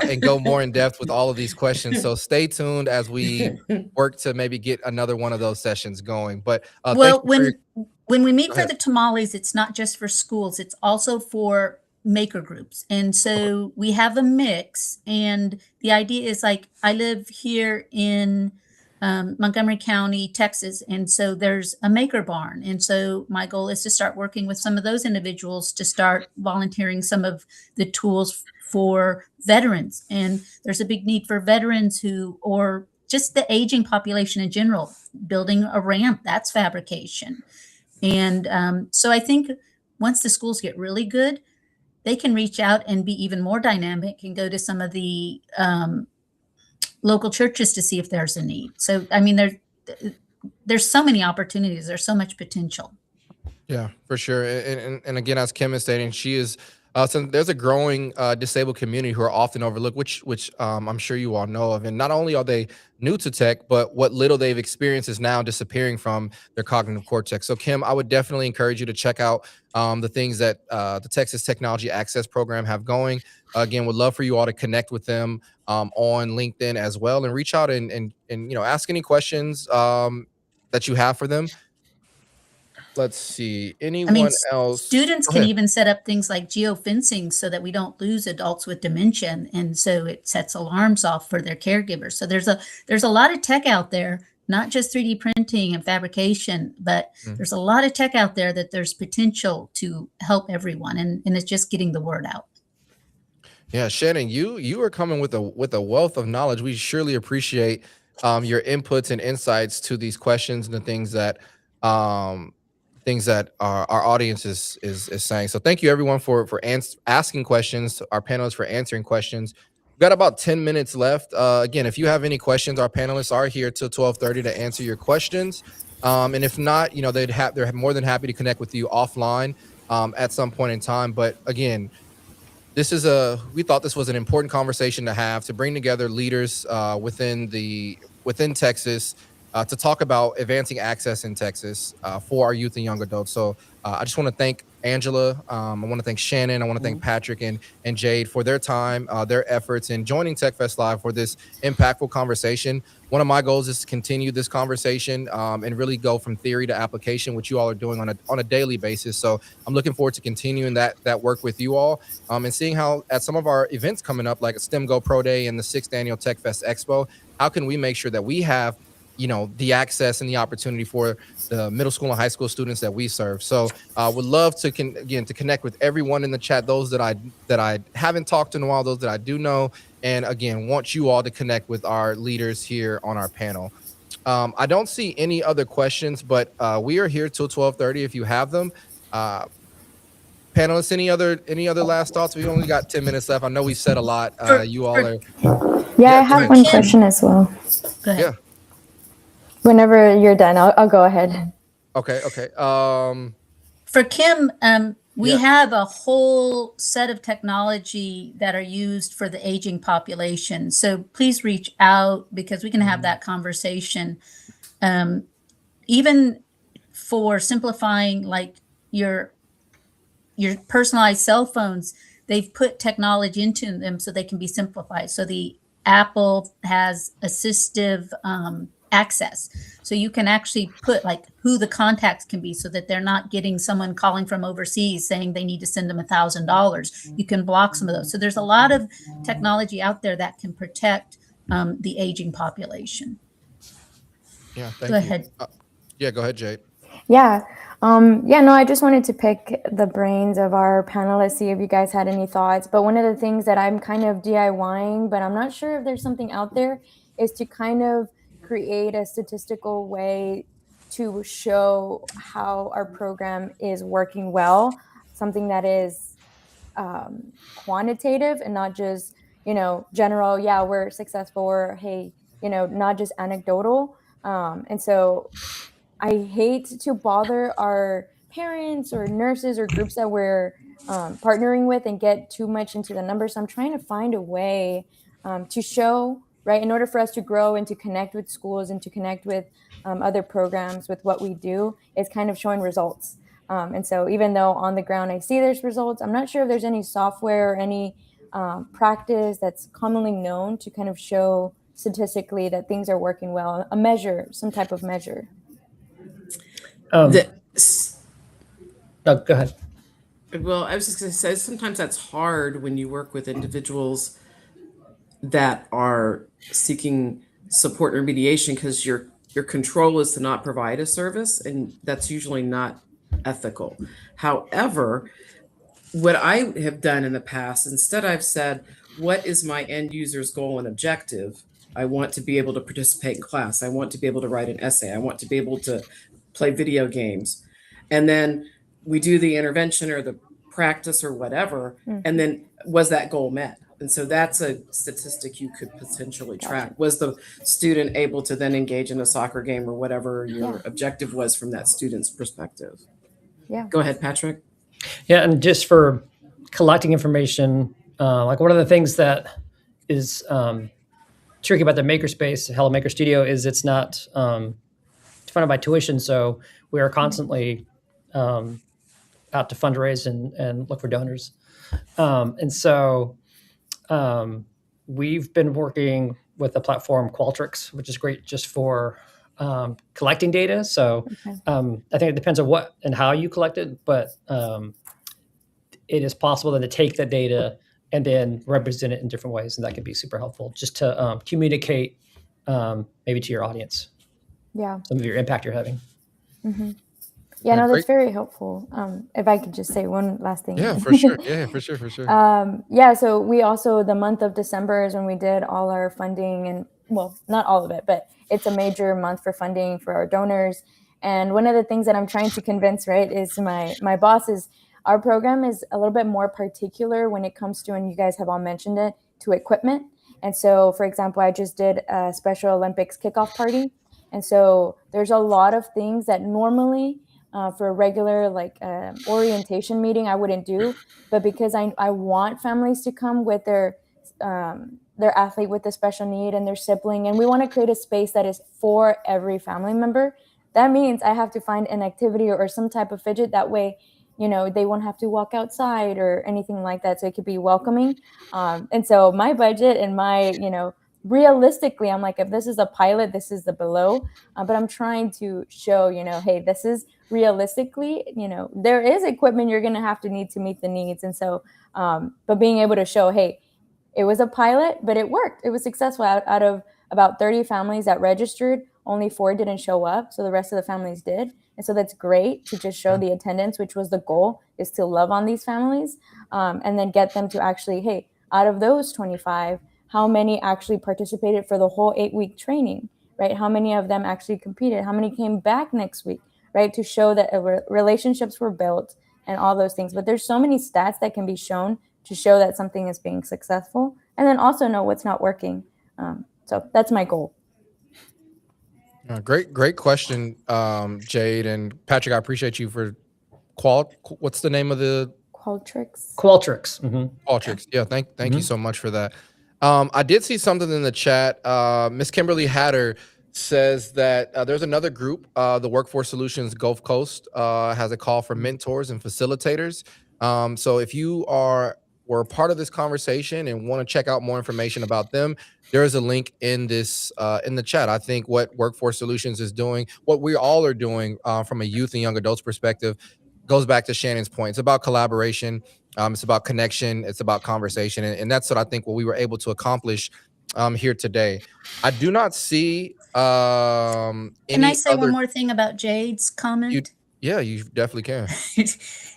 and go more in depth with all of these questions. So stay tuned as we work to maybe get another one of those sessions going. But well, when we meet for the tamales, it's not just for schools, it's also for maker groups. And so we have a mix. And the idea is like, I live here in Montgomery County, Texas. And so there's a maker barn. And so my goal is to start working with some of those individuals to start volunteering some of the tools for veterans. And there's a big need for veterans or just the aging population in general, building a ramp, that's fabrication. And so I think once the schools get really good, they can reach out and be even more dynamic and go to some of the local churches to see if there's a need. So, I mean, there's so many opportunities. There's so much potential. Yeah, for sure. And again, as Kim is stating, she is so there's a growing disabled community who are often overlooked, which I'm sure you all know of. And not only are they new to tech, but what little they've experienced is now disappearing from their cognitive cortex. So Kim, I would definitely encourage you to check out the things that the Texas Technology Access Program have going. Again, would love for you all to connect with them on LinkedIn as well, and reach out and ask any questions that you have for them. Let's see. Anyone else? Students can even set up things like geofencing so that we don't lose adults with dementia, and so it sets alarms off for their caregivers. So there's a lot of tech out there, not just 3D printing and fabrication, but there's a lot of tech out there that there's potential to help everyone, and it's just getting the word out. Yeah, Shannon, you are coming with a wealth of knowledge. We surely appreciate your inputs and insights to these questions and the um, things that our audience is saying. So thank you everyone for asking questions. Our panelists for answering questions. We've got about 10 minutes left. Again, if you have any questions, our panelists are here till 12:30 to answer your questions. And if not, they're more than happy to connect with you offline at some point in time. But again, we thought this was an important conversation to have, to bring together leaders within Texas, to talk about advancing access in Texas for our youth and young adults. So I just want to thank Angela. I want to thank Shannon. I want to thank Patrick and Jade for their time, their efforts in joining TechFest Live for this impactful conversation. One of my goals is to continue this conversation and really go from theory to application, which you all are doing on a daily basis. So I'm looking forward to continuing that work with you all, and seeing how at some of our events coming up, like a STEM Go Pro Day and the 6th Annual TechFest Expo, how can we make sure that we have the access and the opportunity for the middle school and high school students that we serve. So would love to connect with everyone in the chat, those that I haven't talked to in a while, those that I do know, and again, want you all to connect with our leaders here on our panel. I don't see any other questions, but we are here till 12:30 if you have them. Panelists, any other last thoughts? We only got 10 minutes left. I know we've said a lot. You all are. Yeah, I have one question as well. Go ahead. Yeah. Whenever you're done, I'll go ahead. Okay. For Kim, we Yeah. have a whole set of technology that are used for the aging population. So please reach out because we can have that conversation. Even for simplifying, like your personalized cell phones, they've put technology into them so they can be simplified. So the Apple has assistive access. So you can actually put like who the contacts can be so that they're not getting someone calling from overseas saying they need to send them $1,000. You can block some of those. So there's a lot of technology out there that can protect the aging population. Yeah, thank Go you. ahead. Yeah, go ahead, Jade. Yeah. No, I just wanted to pick the brains of our panelists, see if you guys had any thoughts. But one of the things that I'm kind of DIYing, but I'm not sure if there's something out there, is to kind of create a statistical way to show how our program is working well, something that is quantitative and not just, general, yeah, we're successful, or hey, not just anecdotal. And so I hate to bother our parents or nurses or groups that we're partnering with and get too much into the numbers. So I'm trying to find a way to show, right, in order for us to grow and to connect with schools and to connect with other programs with what we do, is kind of showing results. And so even though on the ground I see there's results, I'm not sure if there's any software or any practice that's commonly known to kind of show statistically that things are working well, a measure, some type of measure. No, go ahead. Well, I was just going to say, sometimes that's hard when you work with individuals that are seeking support or mediation, because your control is to not provide a service, and that's usually not ethical. However, what I have done in the past, instead I've said, what is my end user's goal and objective? I want to be able to participate in class. I want to be able to write an essay. I want to be able to play video games. And then we do the intervention or the practice or whatever. And then was that goal met? And so that's a statistic you could potentially track. Was the student able to then engage in a soccer game or whatever your objective was from that student's perspective? Yeah. Go ahead, Patrick. Yeah, and just for collecting information, like one of the things that is tricky about the makerspace, Hello Maker Studio, is it's not funded by tuition, so we are constantly out to fundraise and look for donors. And so we've been working with the platform Qualtrics, which is great just for collecting data. So I think it depends on what and how you collect it, but it is possible then to take that data and then represent it in different ways. And that can be super helpful just to communicate maybe to your audience. Yeah. Some of your impact you're having. Yeah, no, that's Great. very helpful. If I could just say one last thing. Yeah, for sure. Yeah, for sure, for sure. Yeah, so we also, the month of December is when we did all our funding, and well, not all of it, but it's a major month for funding for our donors. And one of the things that I'm trying to convince, right, is my boss is our program is a little bit more particular when it comes to, and you guys have all mentioned it, to equipment. And so, for example, I just did a Special Olympics kickoff party. And so there's a lot of things that normally for a regular like orientation meeting I wouldn't do, but because I want families to come with their athlete with a special need and their sibling, and we want to create a space that is for every family member. That means I have to find an activity or some type of fidget, that way they won't have to walk outside or anything like that, so it could be welcoming. And so my budget and my realistically, I'm like, if this is a pilot, this is the below, but I'm trying to show hey, this is realistically, there is equipment you're going to have to need to meet the needs. And so but being able to show, hey, it was a pilot, but it worked, it was successful. Out of about 30 families that registered, only 4 didn't show up, so the rest of the families did. And so that's great to just show the attendance, which was the goal, is to love on these families, and then get them to actually, hey, out of those 25, how many actually participated for the whole 8-week training, right? How many of them actually competed? How many came back next week, right? To show that relationships were built and all those things. But there's so many stats that can be shown to show that something is being successful, and then also know what's not working. So that's my goal. Great question, Jade and Patrick. I appreciate you for what's the name of the Qualtrics. Mm-hmm. Qualtrics. Yeah, thank you so much for that. I did see something in the chat. Miss Kimberly Hatter says that there's another group, the Workforce Solutions Gulf Coast, has a call for mentors and facilitators. So if you were part of this conversation and want to check out more information about them, there is a link in this in the chat. I think what Workforce Solutions is doing, what we all are doing from a youth and young adults perspective, goes back to Shannon's point. It's about collaboration. It's about connection. It's about conversation. And that's what I think what we were able to accomplish here today. I do not see Can I say one more thing about Jade's comment? Yeah, you definitely can.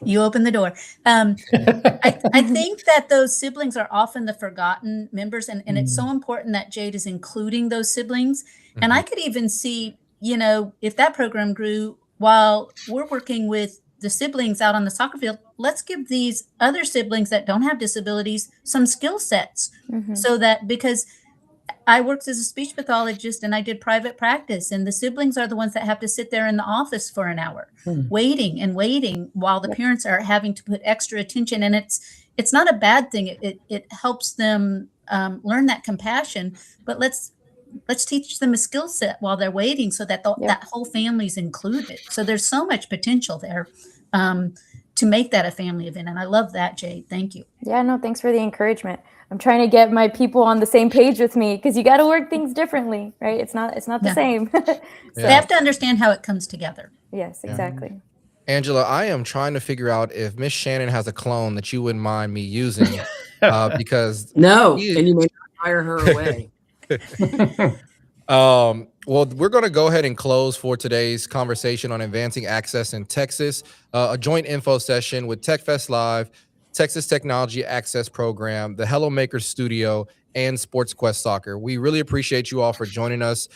You open the door. I think that those siblings are often the forgotten members, and it's so important that Jade is including those siblings. And I could even see, if that program grew while we're working with the siblings out on the soccer field, let's give these other siblings that don't have disabilities some skill sets, so that, because I worked as a speech pathologist and I did private practice, and the siblings are the ones that have to sit there in the office for an hour waiting while the parents are having to put extra attention. And it's not a bad thing. It helps them learn that compassion, but let's teach them a skill set while they're waiting, so that that whole family's included. So there's so much potential there to make that a family event. And I love that, Jade. Thank you. Yeah, no, thanks for the encouragement. I'm trying to get my people on the same page with me, because you got to work things differently, right? It's not the same. So, they have to understand how it comes together. Yes, exactly. Angela, I am trying to figure out if Miss Shannon has a clone that you wouldn't mind me using, because no, and you may not hire her away. Well, we're going to go ahead and close for today's conversation on advancing access in Texas, a joint info session with TechFest Live, Texas Technology Access Program, the Hello Maker Studio, and Sports Quest Soccer. We really appreciate you all for joining us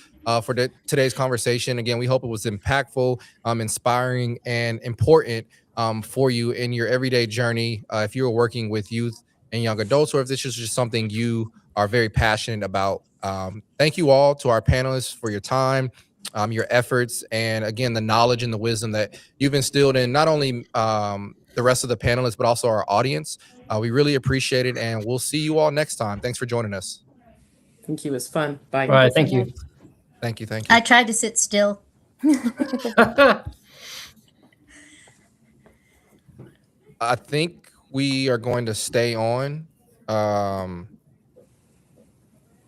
for today's conversation. Again, we hope it was impactful, inspiring, and important for you in your everyday journey. If you're working with youth and young adults, or if this is just something you are very passionate about. Thank you all to our panelists for your time, your efforts, and again, the knowledge and the wisdom that you've instilled in not only the rest of the panelists, but also our audience. We really appreciate it, and we'll see you all next time. Thanks for joining us. Thank you. It was fun. Bye. All right. Thank you. Thank you. I tried to sit still. I think we are going to stay on.